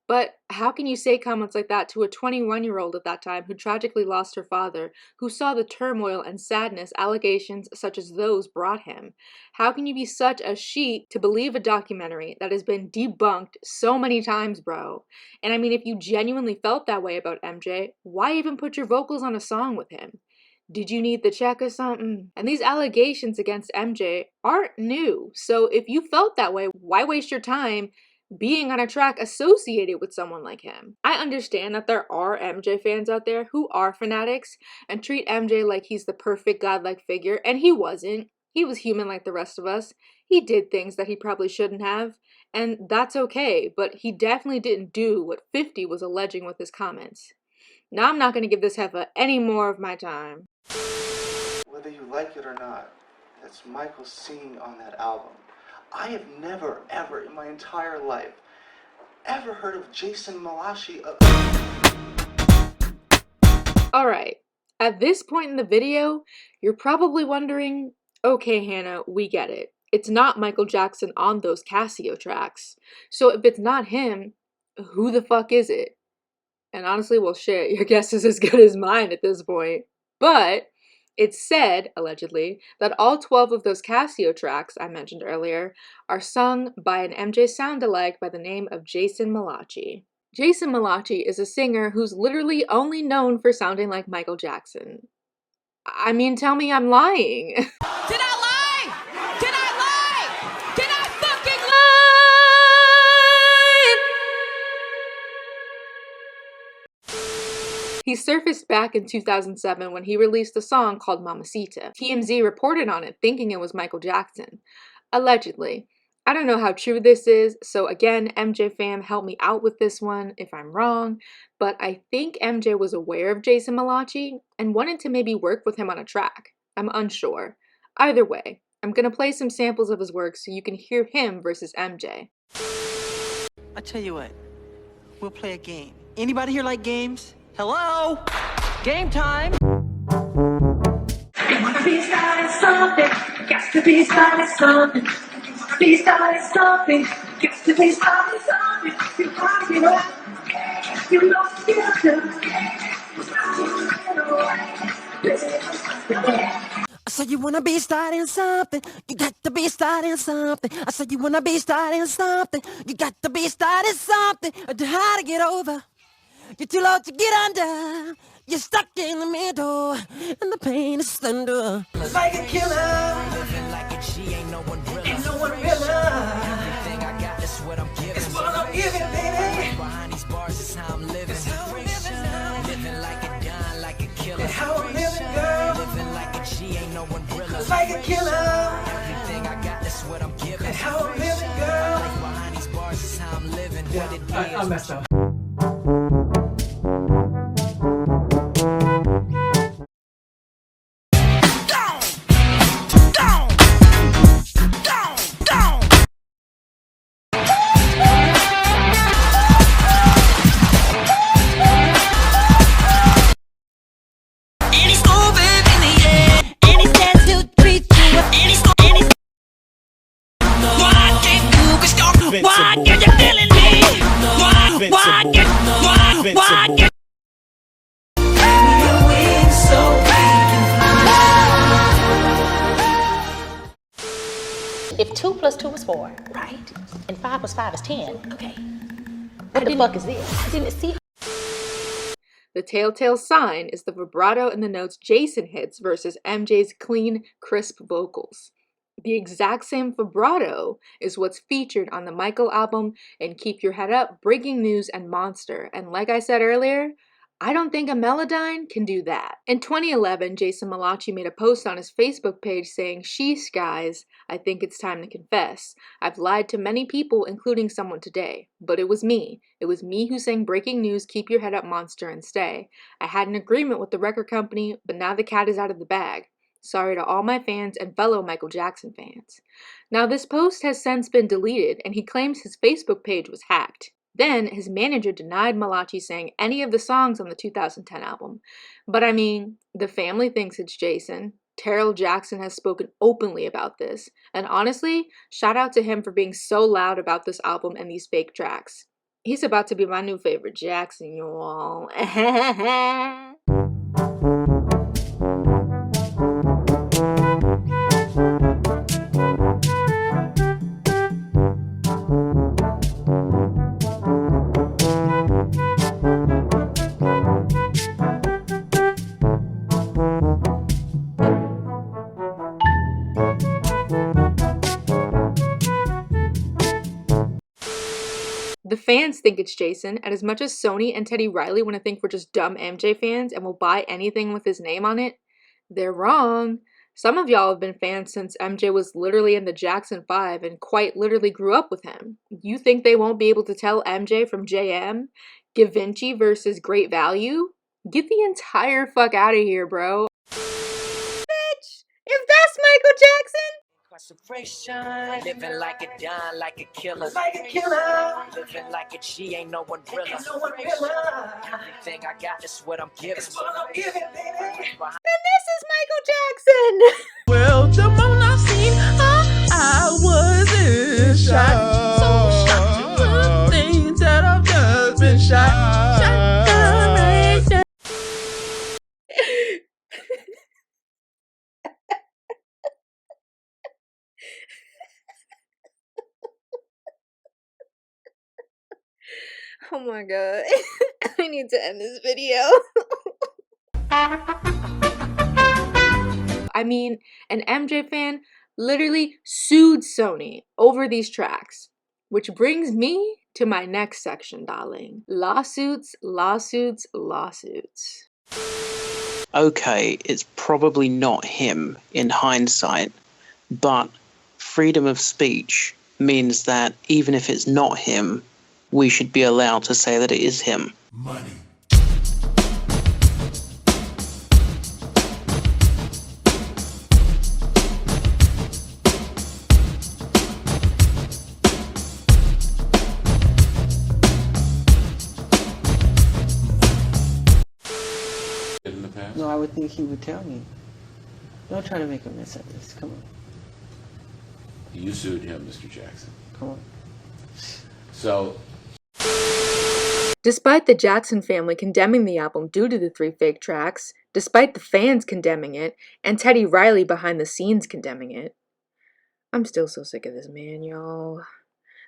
But how can you say comments like that to a 21-year-old at that time who tragically lost her father, who saw the turmoil and sadness allegations such as those brought him? How can you be such a sheep to believe a documentary that has been debunked so many times, bro? And I mean, if you genuinely felt that way about MJ, why even put your vocals on a song with him? Did you need the check or something? And these allegations against MJ aren't new. So if you felt that way, why waste your time being on a track associated with someone like him? I understand that there are MJ fans out there who are fanatics and treat MJ like he's the perfect godlike figure, and he wasn't. He was human like the rest of us. He did things that he probably shouldn't have, and that's okay, but he definitely didn't do what 50 was alleging with his comments. Now I'm not going to give this heifer any more of my time. Whether you like it or not, that's Michael singing on that album. I have never, ever in my entire life, ever heard of Jason Malachi. Alright, at this point in the video, you're probably wondering, okay Hannah, we get it. It's not Michael Jackson on those Casio tracks. So if it's not him, who the fuck is it? And honestly, well shit, your guess is as good as mine at this point. But it's said, allegedly, that all 12 of those Casio tracks I mentioned earlier are sung by an MJ sound-alike by the name of Jason Malachi. Jason Malachi is a singer who's literally only known for sounding like Michael Jackson. I mean, tell me I'm lying. Did I lie? Did I lie? Did I fucking lie? He surfaced back in 2007 when he released a song called Mamacita. TMZ reported on it thinking it was Michael Jackson. Allegedly. I don't know how true this is, so again, MJ fam, help me out with this one if I'm wrong, but I think MJ was aware of Jason Malachi and wanted to maybe work with him on a track. I'm unsure. Either way, I'm gonna play some samples of his work so you can hear him versus MJ. I tell you what, we'll play a game. Anybody here like games? Hello? Game time! You wanna be starting something, got to be starting something. Be starting something, got to be starting something. You wanna be right, you know it's I said you wanna be starting something, you got to be starting something. I said you wanna be starting something, you got to be starting something. Too hard to get over, you're too low to get under. You're stuck in the middle, and the pain is thunder. like a killer, living like it, she ain't no one real. Ain't no one real. Everything I got is what I'm giving. It's what I'm giving, baby. Behind these bars is how I'm living. It's how I'm living now. Living like a dying like a killer. It's how I'm living, girl. Living like it, she ain't no one real. Like a killer. Everything I got is what I'm giving. It's how I'm living, girl. Like behind these bars is how I'm living. Yeah, I messed up. plus 2 is 4, right? And 5 plus 5 is 10. Okay. What the fuck is this? I didn't see. The telltale sign is the vibrato in the notes Jason hits versus MJ's clean, crisp vocals. The exact same vibrato is what's featured on the Michael album and Keep Your Head Up, Breaking News, and Monster. And like I said earlier, I don't think a Melodyne can do that. In 2011, Jason Malachi made a post on his Facebook page saying, "Sheesh, guys, I think it's time to confess. I've lied to many people, including someone today. But it was me. It was me who sang Breaking News, Keep Your Head Up, Monster, and Stay. I had an agreement with the record company, but now the cat is out of the bag. Sorry to all my fans and fellow Michael Jackson fans." Now, this post has since been deleted, and he claims his Facebook page was hacked. Then, his manager denied Malachi sang any of the songs on the 2010 album. But I mean, the family thinks it's Jason. Terrell Jackson has spoken openly about this. And honestly, shout out to him for being so loud about this album and these fake tracks. He's about to be my new favorite Jackson, y'all. The fans think it's Jason, and as much as Sony and Teddy Riley want to think we're just dumb MJ fans and will buy anything with his name on it, they're wrong. Some of y'all have been fans since MJ was literally in the Jackson 5 and quite literally grew up with him. You think they won't be able to tell MJ from JM? Givenchy versus Great Value? Get the entire fuck out of here, bro. Bitch! If that's Michael Jackson! Living like a don, like a killer. Living like a G, ain't no one realer. Everything I got is what I'm giving. Then this is Michael Jackson! Well, the moment I seen her, I was in shock. So shocked to the things that I've just been shot. Shot down right there. Oh my god. I need to end this video. I mean, an MJ fan literally sued Sony over these tracks. Which brings me to my next section, darling. Lawsuits, lawsuits, lawsuits. Okay, it's probably not him in hindsight, but freedom of speech means that even if it's not him, we should be allowed to say that it is him. Money. No, I would think he would tell me. Don't try to make a mess of this. Come on. You sued him, Mr. Jackson. Come on. So, despite the Jackson family condemning the album due to the 3 fake tracks, despite the fans condemning it, and Teddy Riley behind the scenes condemning it, I'm still so sick of this man, y'all.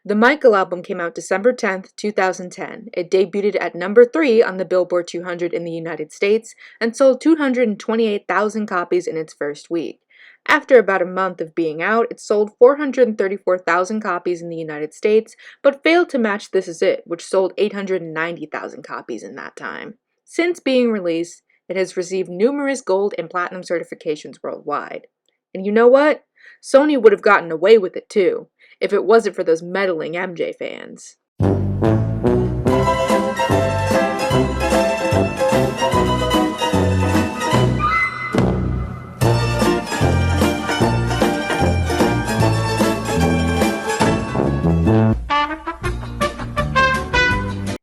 The Michael album came out December 10th, 2010. It debuted at number 3 on the Billboard 200 in the United States and sold 228,000 copies in its first week. After about a month of being out, it sold 434,000 copies in the United States, but failed to match This Is It, which sold 890,000 copies in that time. Since being released, it has received numerous gold and platinum certifications worldwide. And you know what? Sony would have gotten away with it too, if it wasn't for those meddling MJ fans.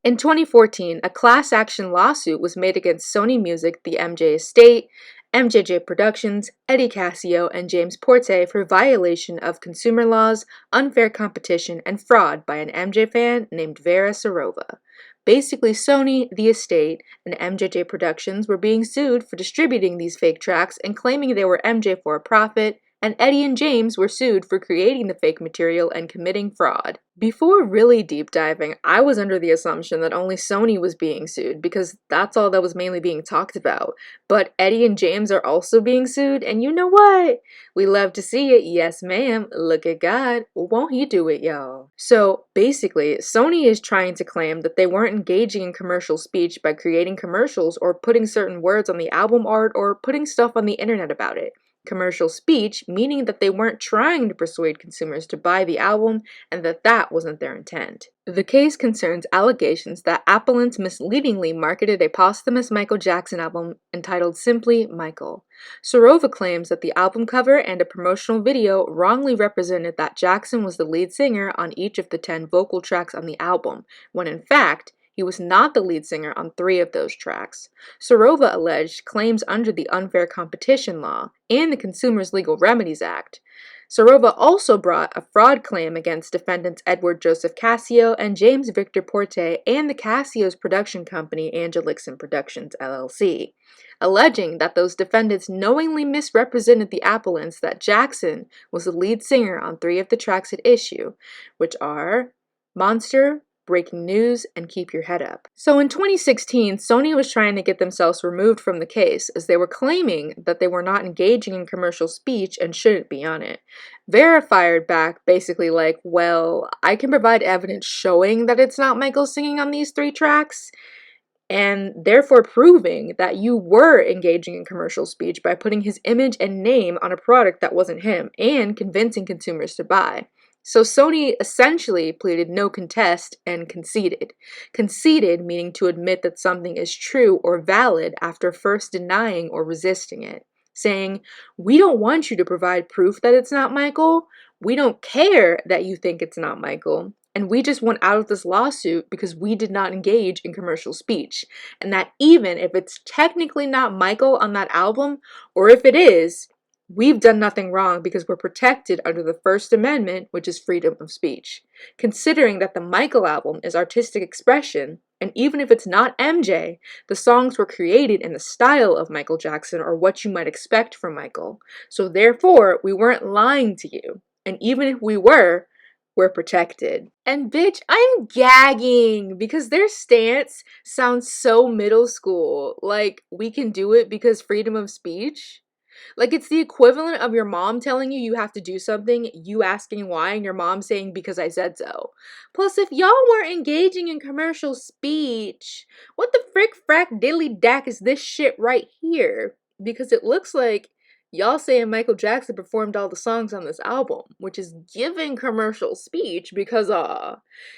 In 2014, a class action lawsuit was made against Sony Music, the MJ Estate, MJJ Productions, Eddie Casio, and James Porte for violation of consumer laws, unfair competition, and fraud by an MJ fan named Vera Sarova. Basically, Sony, the estate, and MJJ Productions were being sued for distributing these fake tracks and claiming they were MJ for a profit, and Eddie and James were sued for creating the fake material and committing fraud. Before really deep diving, I was under the assumption that only Sony was being sued because that's all that was mainly being talked about. But Eddie and James are also being sued, and you know what? We love to see it. Yes, ma'am. Look at God. Won't he do it, y'all? So basically, Sony is trying to claim that they weren't engaging in commercial speech by creating commercials or putting certain words on the album art or putting stuff on the internet about it. Commercial speech, meaning that they weren't trying to persuade consumers to buy the album and that wasn't their intent. The case concerns allegations that Appellants misleadingly marketed a posthumous Michael Jackson album entitled simply Michael. Sorova claims that the album cover and a promotional video wrongly represented that Jackson was the lead singer on each of the 10 vocal tracks on the album, when in fact, he was not the lead singer on 3 of those tracks. Sorova alleged claims under the Unfair Competition Law and the Consumers Legal Remedies Act. Sorova also brought a fraud claim against defendants Edward Joseph Cascio and James Victor Porte and the Cascio's production company Angelixon Productions LLC, alleging that those defendants knowingly misrepresented the appellants that Jackson was the lead singer on 3 of the tracks at issue, which are Monster, Breaking News, and Keep Your Head Up. So in 2016, Sony was trying to get themselves removed from the case as they were claiming that they were not engaging in commercial speech and shouldn't be on it. Vera fired back basically like, well, I can provide evidence showing that it's not Michael singing on these 3 tracks, and therefore proving that you were engaging in commercial speech by putting his image and name on a product that wasn't him and convincing consumers to buy. So Sony essentially pleaded no contest and conceded. Conceded meaning to admit that something is true or valid after first denying or resisting it. Saying, we don't want you to provide proof that it's not Michael. We don't care that you think it's not Michael. And we just want out of this lawsuit because we did not engage in commercial speech. And that even if it's technically not Michael on that album, or if it is, we've done nothing wrong because we're protected under the First Amendment, which is freedom of speech. Considering that the Michael album is artistic expression, and even if it's not MJ, the songs were created in the style of Michael Jackson or what you might expect from Michael. So therefore, we weren't lying to you. And even if we were, we're protected. And bitch, I'm gagging because their stance sounds so middle school. Like, we can do it because freedom of speech? Like, it's the equivalent of your mom telling you have to do something, you asking why, and your mom saying, because I said so. Plus, if y'all weren't engaging in commercial speech, what the frick frack dilly dack is this shit right here? Because it looks like y'all saying Michael Jackson performed all the songs on this album, which is giving commercial speech because,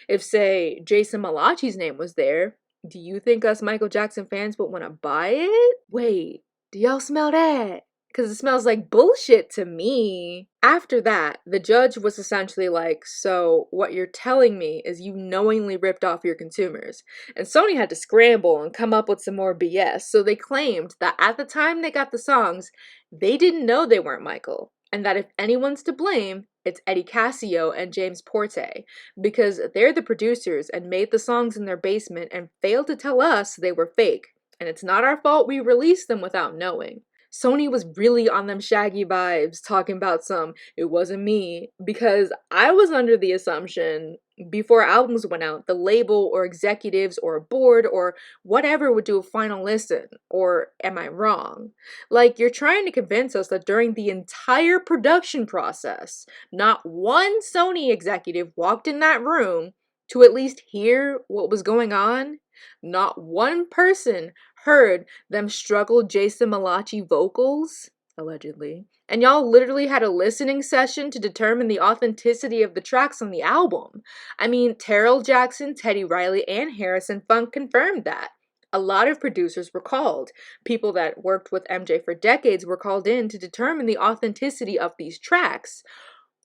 if, say, Jason Malachi's name was there, do you think us Michael Jackson fans would want to buy it? Wait, do y'all smell that? Because it smells like bullshit to me. After that, the judge was essentially like, so what you're telling me is you knowingly ripped off your consumers. And Sony had to scramble and come up with some more BS. So they claimed that at the time they got the songs, they didn't know they weren't Michael. And that if anyone's to blame, it's Eddie Cascio and James Porte. Because they're the producers and made the songs in their basement and failed to tell us they were fake. And it's not our fault we released them without knowing. Sony was really on them Shaggy vibes, talking about some, it wasn't me, because I was under the assumption before albums went out, the label or executives or a board or whatever would do a final listen, or am I wrong? Like, you're trying to convince us that during the entire production process, not one Sony executive walked in that room to at least hear what was going on. Not one person heard them struggle Jason Malachi vocals, allegedly. And y'all literally had a listening session to determine the authenticity of the tracks on the album. I mean, Terrell Jackson, Teddy Riley, and Harrison Funk confirmed that. A lot of producers were called. People that worked with MJ for decades were called in to determine the authenticity of these tracks.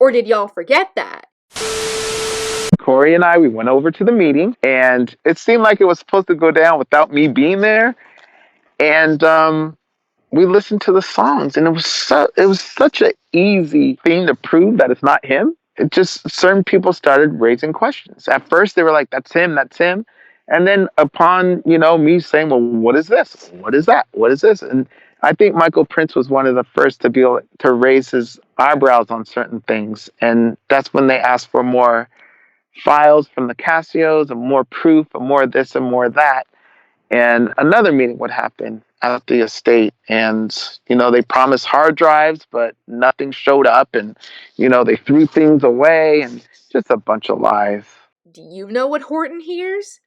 Or did y'all forget that? Corey and I, we went over to the meeting, and it seemed like it was supposed to go down without me being there. And we listened to the songs, and it was such an easy thing to prove that it's not him. It just, certain people started raising questions. At first, they were like, "That's him, that's him." And then upon, me saying, "Well, what is this? What is that? What is this?" And I think Michael Prince was one of the first to be able to raise his eyebrows on certain things, and that's when they asked for more files from the Casios and more proof and more this and more that. And another meeting would happen at the estate, and they promised hard drives, but nothing showed up, and they threw things away, and just a bunch of lies. Do you know what Horton hears?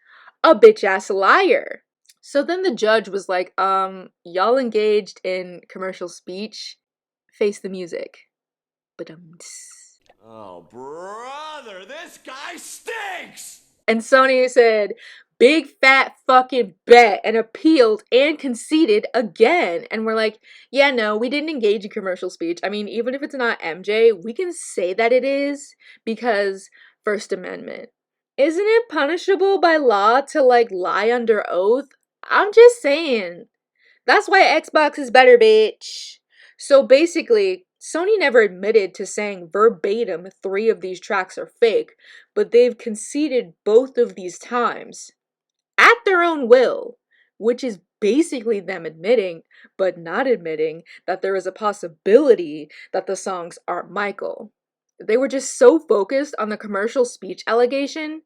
A bitch-ass liar. So then the judge was like, y'all engaged in commercial speech? Face the music. Oh, brother, this guy stinks! And Sony said, big fat fucking bet, and appealed and conceded again. And we're like, yeah, no, we didn't engage in commercial speech. I mean, even if it's not MJ, we can say that it is because First Amendment. Isn't it punishable by law to lie under oath? I'm just saying. That's why Xbox is better, bitch. So basically, Sony never admitted to saying verbatim 3 of these tracks are fake, but they've conceded both of these times at their own will, which is basically them admitting, but not admitting, that there is a possibility that the songs aren't Michael. They were just so focused on the commercial speech allegation.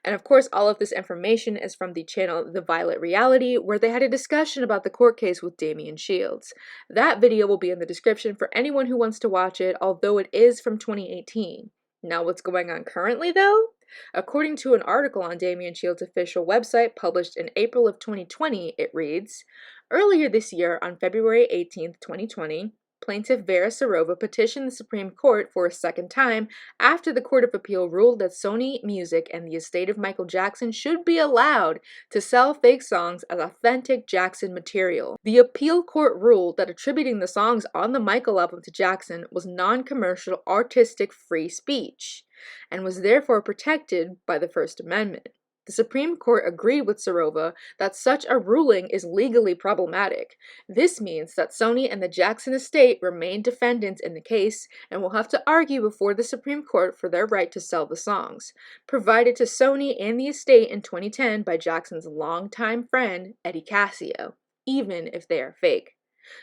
And of course, all of this information is from the channel The Violet Reality, where they had a discussion about the court case with Damian Shields. That video will be in the description for anyone who wants to watch it, although it is from 2018. Now, what's going on currently, though? According to an article on Damian Shields' official website published in April of 2020, it reads, earlier this year, on February 18th, 2020, plaintiff Vera Serova petitioned the Supreme Court for a second time after the Court of Appeal ruled that Sony Music and the estate of Michael Jackson should be allowed to sell fake songs as authentic Jackson material. The appeal court ruled that attributing the songs on the Michael album to Jackson was non-commercial artistic free speech, and was therefore protected by the First Amendment. The Supreme Court agreed with Serova that such a ruling is legally problematic. This means that Sony and the Jackson estate remain defendants in the case and will have to argue before the Supreme Court for their right to sell the songs, provided to Sony and the estate in 2010 by Jackson's longtime friend, Eddie Casio, even if they are fake.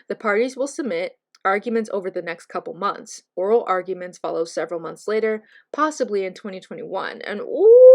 The parties will submit arguments over the next couple months. Oral arguments follow several months later, possibly in 2021. And ooh,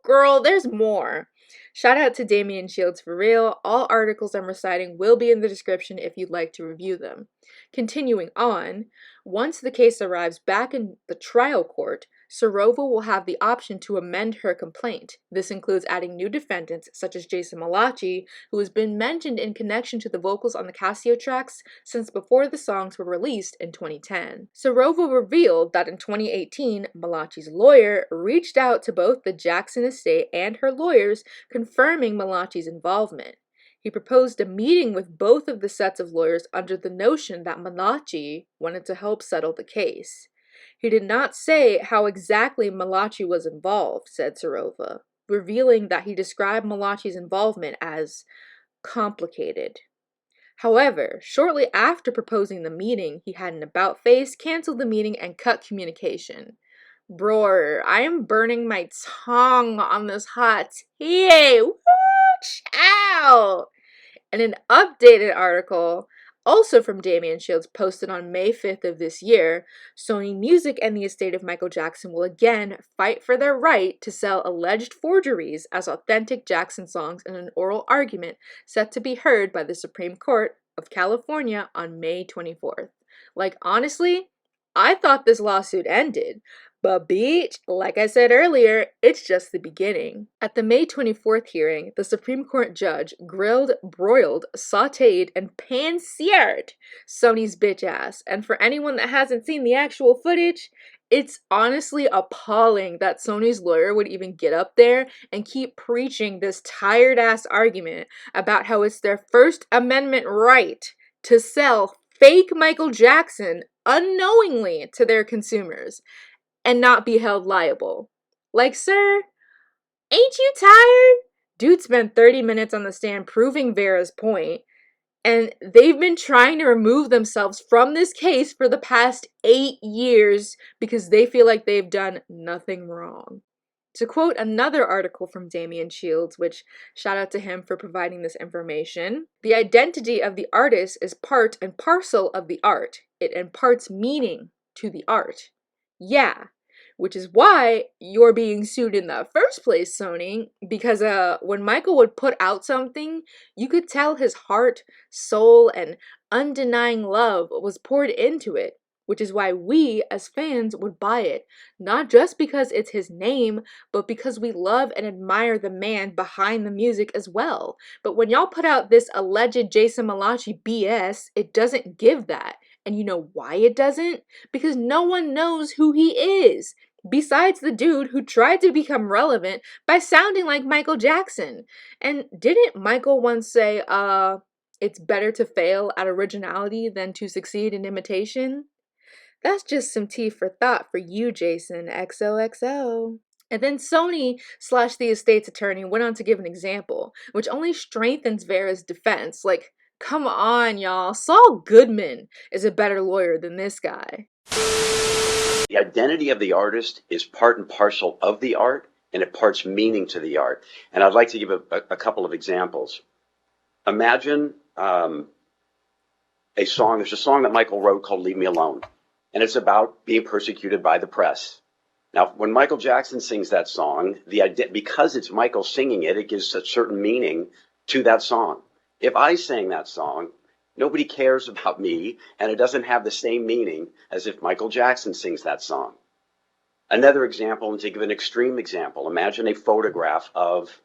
girl, there's more. Shout out to Damian Shields for real. All articles I'm reciting will be in the description if you'd like to review them. Continuing on, once the case arrives back in the trial court, Serova will have the option to amend her complaint. This includes adding new defendants, such as Jason Malachi, who has been mentioned in connection to the vocals on the Casio tracks since before the songs were released in 2010. Serova revealed that in 2018, Malachi's lawyer reached out to both the Jackson estate and her lawyers, confirming Malachi's involvement. He proposed a meeting with both of the sets of lawyers under the notion that Malachi wanted to help settle the case. He did not say how exactly Malachi was involved, said Serova, revealing that he described Malachi's involvement as complicated. However, shortly after proposing the meeting, he had an about-face, canceled the meeting, and cut communication. Bro, I am burning my tongue on this hot tea. Watch out! And an updated article, also from Damian Shields, posted on May 5th of this year, Sony Music and the estate of Michael Jackson will again fight for their right to sell alleged forgeries as authentic Jackson songs in an oral argument set to be heard by the Supreme Court of California on May 24th. Like, honestly, I thought this lawsuit ended. But bitch, like I said earlier, it's just the beginning. At the May 24th hearing, the Supreme Court judge grilled, broiled, sauteed, and pan-seared Sony's bitch ass. And for anyone that hasn't seen the actual footage, it's honestly appalling that Sony's lawyer would even get up there and keep preaching this tired-ass argument about how it's their First Amendment right to sell fake Michael Jackson unknowingly to their consumers and not be held liable. Like, sir, ain't you tired? Dude spent 30 minutes on the stand proving Vera's point, and they've been trying to remove themselves from this case for the past 8 years because they feel like they've done nothing wrong. To quote another article from Damian Shields, which shout out to him for providing this information, the identity of the artist is part and parcel of the art. It imparts meaning to the art. Yeah, which is why you're being sued in the first place, Sony, because when Michael would put out something, you could tell his heart, soul, and undenying love was poured into it, which is why we, as fans, would buy it, not just because it's his name, but because we love and admire the man behind the music as well. But when y'all put out this alleged Jason Malachi BS, it doesn't give that. And you know why it doesn't? Because no one knows who he is, besides the dude who tried to become relevant by sounding like Michael Jackson. And didn't Michael once say, it's better to fail at originality than to succeed in imitation? That's just some tea for thought for you, Jason XOXO. And then Sony / the estate's attorney went on to give an example, which only strengthens Vera's defense. Like, come on, y'all. Saul Goodman is a better lawyer than this guy. The identity of the artist is part and parcel of the art, and it imparts meaning to the art. And I'd like to give a couple of examples. Imagine a song. There's a song that Michael wrote called Leave Me Alone. And it's about being persecuted by the press. Now, when Michael Jackson sings that song, because it's Michael singing it, it gives a certain meaning to that song. If I sang that song, nobody cares about me, and it doesn't have the same meaning as if Michael Jackson sings that song. Another example, and to give an extreme example, imagine a photograph of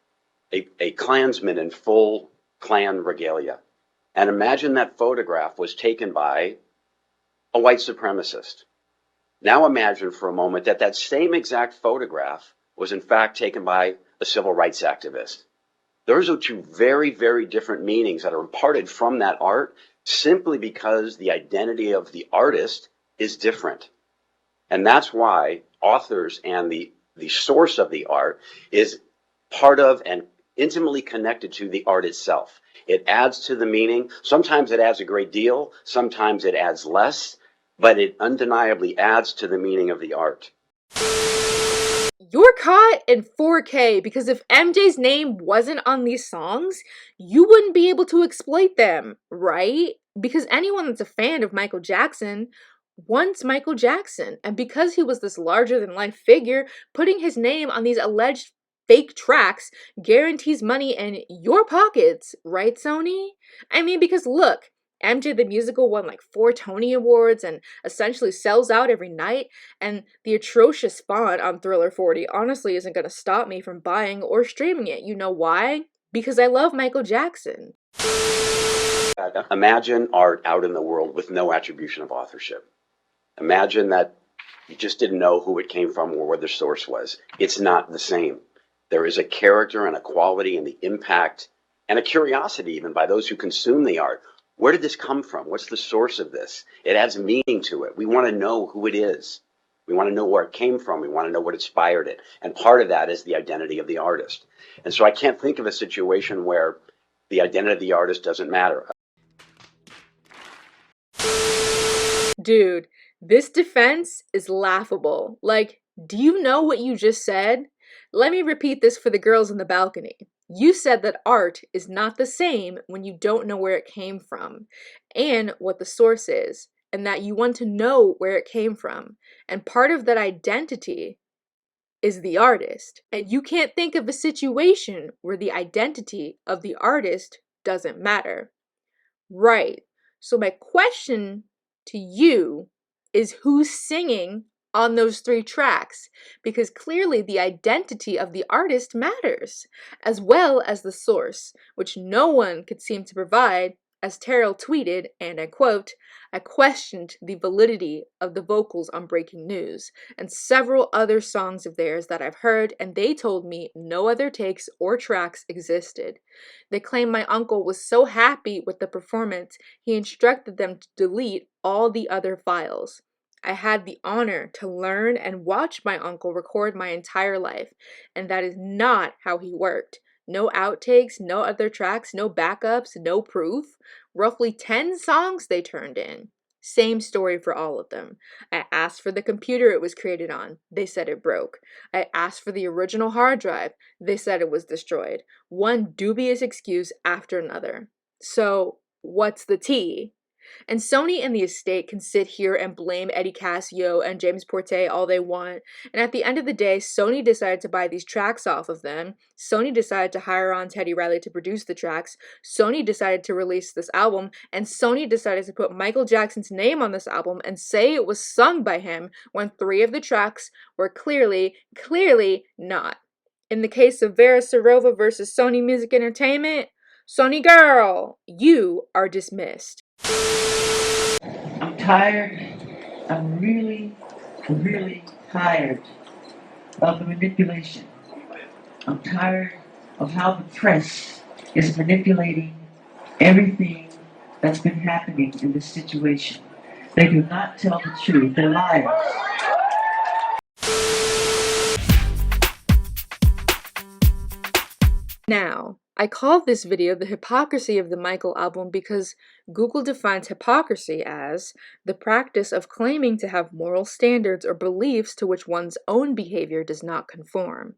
a Klansman in full Klan regalia. And imagine that photograph was taken by a white supremacist. Now imagine for a moment that that same exact photograph was in fact taken by a civil rights activist. Those are two very, very different meanings that are imparted from that art simply because the identity of the artist is different. And that's why authors and the source of the art is part of and intimately connected to the art itself. It adds to the meaning. Sometimes it adds a great deal. Sometimes it adds less. But it undeniably adds to the meaning of the art. You're caught in 4K because if MJ's name wasn't on these songs, you wouldn't be able to exploit them, right? Because anyone that's a fan of Michael Jackson wants Michael Jackson. And because he was this larger-than-life figure, putting his name on these alleged fake tracks guarantees money in your pockets, right, Sony? I mean, because look, MJ the Musical won like 4 Tony Awards and essentially sells out every night, and the atrocious font on Thriller 40 honestly isn't going to stop me from buying or streaming it. You know why? Because I love Michael Jackson. Imagine art out in the world with no attribution of authorship. Imagine that you just didn't know who it came from or where the source was. It's not the same. There is a character and a quality and the impact and a curiosity even by those who consume the art. Where did this come from? What's the source of this? It adds meaning to it. We want to know who it is. We want to know where it came from. We want to know what inspired it. And part of that is the identity of the artist. And so I can't think of a situation where the identity of the artist doesn't matter. Dude, this defense is laughable. Like, do you know what you just said? Let me repeat this for the girls in the balcony. You said that art is not the same when you don't know where it came from and what the source is, and that you want to know where it came from. And part of that identity is the artist. And you can't think of a situation where the identity of the artist doesn't matter. Right. So my question to you is who's singing on those 3 tracks, because clearly the identity of the artist matters, as well as the source, which no one could seem to provide, as Terrell tweeted, and I quote, "I questioned the validity of the vocals on Breaking News, and several other songs of theirs that I've heard, and they told me no other takes or tracks existed. They claim my uncle was so happy with the performance, he instructed them to delete all the other files. I had the honor to learn and watch my uncle record my entire life, and that is not how he worked. No outtakes, no other tracks, no backups, no proof. Roughly 10 songs they turned in. Same story for all of them. I asked for the computer it was created on. They said it broke. I asked for the original hard drive. They said it was destroyed. One dubious excuse after another. So, what's the tea? And Sony and the estate can sit here and blame Eddie Casio and James Porte all they want. And at the end of the day, Sony decided to buy these tracks off of them. Sony decided to hire on Teddy Riley to produce the tracks. Sony decided to release this album. And Sony decided to put Michael Jackson's name on this album and say it was sung by him when 3 of the tracks were clearly not. In the case of Vera Serova versus Sony Music Entertainment, Sony girl, you are dismissed. I'm tired. I'm really tired of the manipulation. I'm tired of how the press is manipulating everything that's been happening in this situation. They do not tell the truth. They're liars. Now, I call this video the hypocrisy of the Michael album because Google defines hypocrisy as the practice of claiming to have moral standards or beliefs to which one's own behavior does not conform.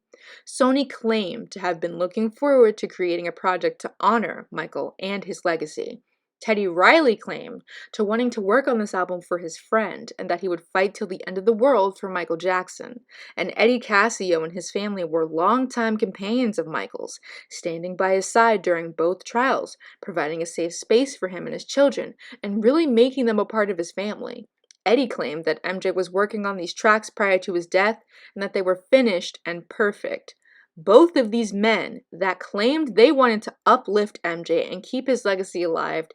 Sony claimed to have been looking forward to creating a project to honor Michael and his legacy. Teddy Riley claimed to wanting to work on this album for his friend and that he would fight till the end of the world for Michael Jackson. And Eddie Casio and his family were longtime companions of Michael's, standing by his side during both trials, providing a safe space for him and his children, and really making them a part of his family. Eddie claimed that MJ was working on these tracks prior to his death and that they were finished and perfect. Both of these men that claimed they wanted to uplift MJ and keep his legacy alive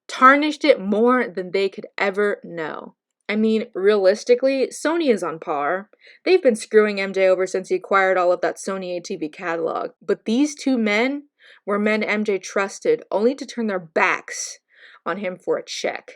tarnished it more than they could ever know. I mean, realistically, Sony is on par. They've been screwing MJ over since he acquired all of that Sony ATV catalog. But these two men were men MJ trusted only to turn their backs on him for a check.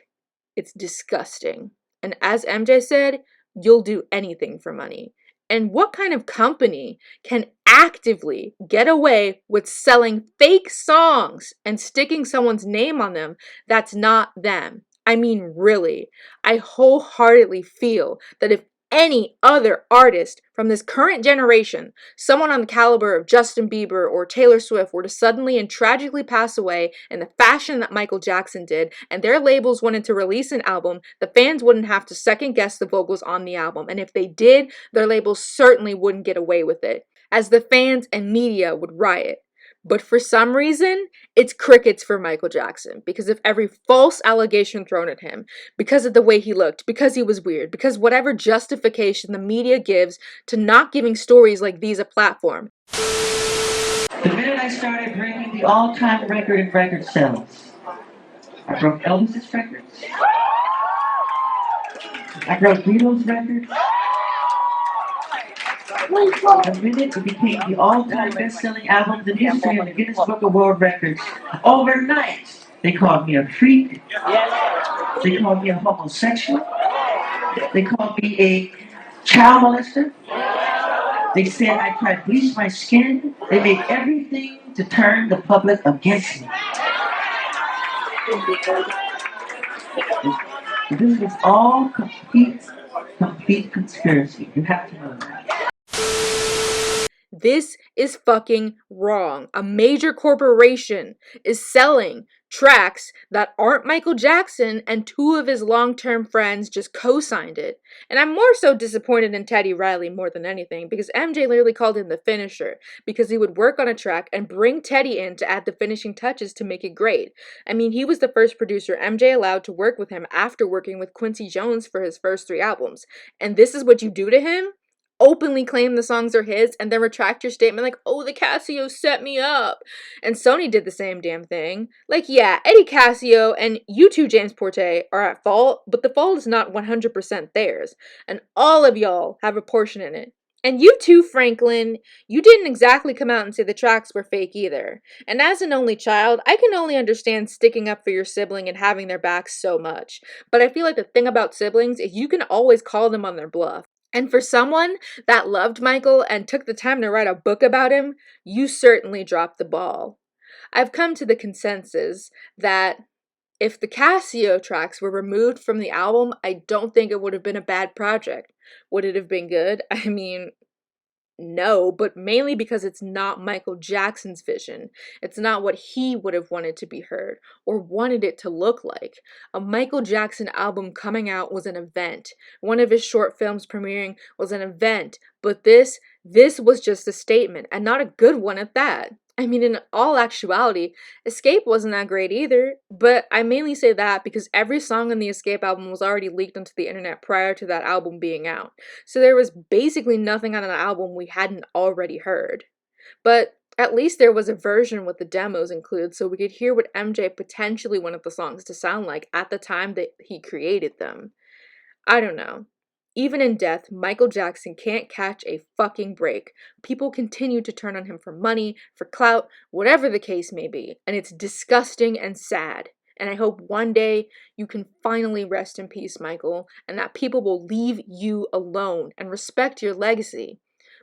It's disgusting. And as MJ said, you'll do anything for money. And what kind of company can actively get away with selling fake songs and sticking someone's name on them that's not them? I mean, really, I wholeheartedly feel that if any other artist from this current generation, someone on the caliber of Justin Bieber or Taylor Swift, were to suddenly and tragically pass away in the fashion that Michael Jackson did, and their labels wanted to release an album, the fans wouldn't have to second guess the vocals on the album. And if they did, their labels certainly wouldn't get away with it, as the fans and media would riot. But for some reason, it's crickets for Michael Jackson because of every false allegation thrown at him, because of the way he looked, because he was weird, because whatever justification the media gives to not giving stories like these a platform. The minute I started breaking the all-time record in record sales, I broke Elvis's records. I broke Beatles' records. The minute it became the all-time best-selling album in history of the Guinness Book of World Records, overnight, they called me a freak. They called me a homosexual. They called me a child molester. They said I tried to bleach my skin. They made everything to turn the public against me. This was all complete conspiracy. You have to know that. This is fucking wrong. A major corporation is selling tracks that aren't Michael Jackson, and 2 of his long-term friends just co-signed it. And I'm more so disappointed in Teddy Riley more than anything, because MJ literally called him the finisher, because he would work on a track and bring Teddy in to add the finishing touches to make it great. I mean, he was the first producer MJ allowed to work with him after working with Quincy Jones for his first 3 albums. And this is what you do to him? Openly claim the songs are his and then retract your statement like, oh, the Casio set me up. And Sony did the same damn thing. Like, yeah, Eddie Casio and you too, James Porte, are at fault, but the fault is not 100% theirs. And all of y'all have a portion in it. And you too, Franklin, you didn't exactly come out and say the tracks were fake either. And as an only child, I can only understand sticking up for your sibling and having their backs so much. But I feel like the thing about siblings is you can always call them on their bluff. And for someone that loved Michael and took the time to write a book about him, you certainly dropped the ball. I've come to the consensus that If the Casio tracks were removed from the album, I don't think it would have been a bad project. Would it have been good? I mean, no, but mainly because it's not Michael Jackson's vision. It's not what he would have wanted to be heard or wanted it to look like. A Michael Jackson album coming out was an event. One of his short films premiering was an event. But this was just a statement, and not a good one at that. I mean, in all actuality, Escape wasn't that great either, but I mainly say that because every song on the Escape album was already leaked onto the internet prior to that album being out. So there was basically nothing on an album we hadn't already heard. But at least there was a version with the demos included, so we could hear what MJ potentially wanted the songs to sound like at the time that he created them. I don't know. Even in death, Michael Jackson can't catch a fucking break. People continue to turn on him for money, for clout, whatever the case may be, and it's disgusting and sad. And I hope one day you can finally rest in peace, Michael, and that people will leave you alone and respect your legacy.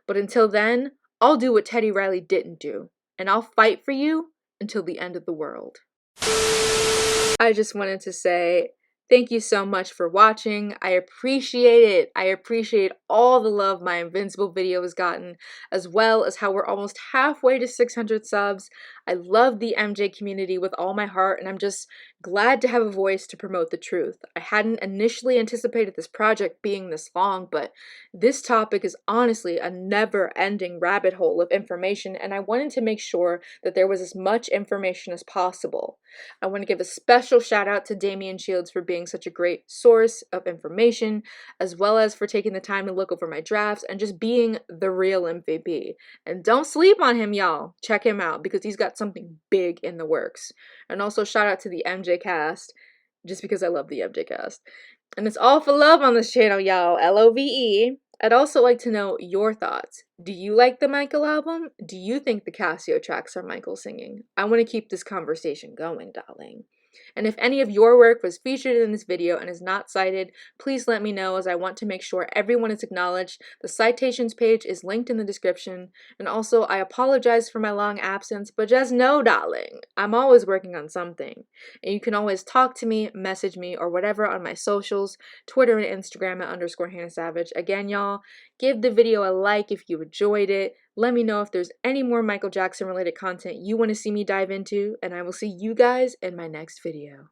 But until then, I'll do what Teddy Riley didn't do, and I'll fight for you until the end of the world. I just wanted to say, thank you so much for watching. I appreciate it. I appreciate all the love my Invincible video has gotten, as well as how we're almost halfway to 600 subs. I love the MJ community with all my heart, and I'm just glad to have a voice to promote the truth. I hadn't initially anticipated this project being this long, but this topic is honestly a never-ending rabbit hole of information, and I wanted to make sure that there was as much information as possible. I want to give a special shout out to Damian Shields for being such a great source of information, as well as for taking the time to look over my drafts and just being the real MVP. And don't sleep on him, y'all. Check him out because he's got something big in the works. And also shout out to the MJ cast, just because I love the MJ cast. And it's all for love on this channel, y'all. LOVE. I'd also like to know your thoughts. Do you like the Michael album? Do you think the Casio tracks are Michael singing? I want to keep this conversation going, darling. And if any of your work was featured in this video and is not cited, please let me know, as I want to make sure everyone is acknowledged. The citations page is linked in the description. And also, I apologize for my long absence, but just know, darling, I'm always working on something. And you can always talk to me, message me, or whatever on my socials, Twitter and Instagram at _Hannah Savage. Again, y'all, give the video a like if you enjoyed it. Let me know if there's any more Michael Jackson related content you want to see me dive into, and I will see you guys in my next video.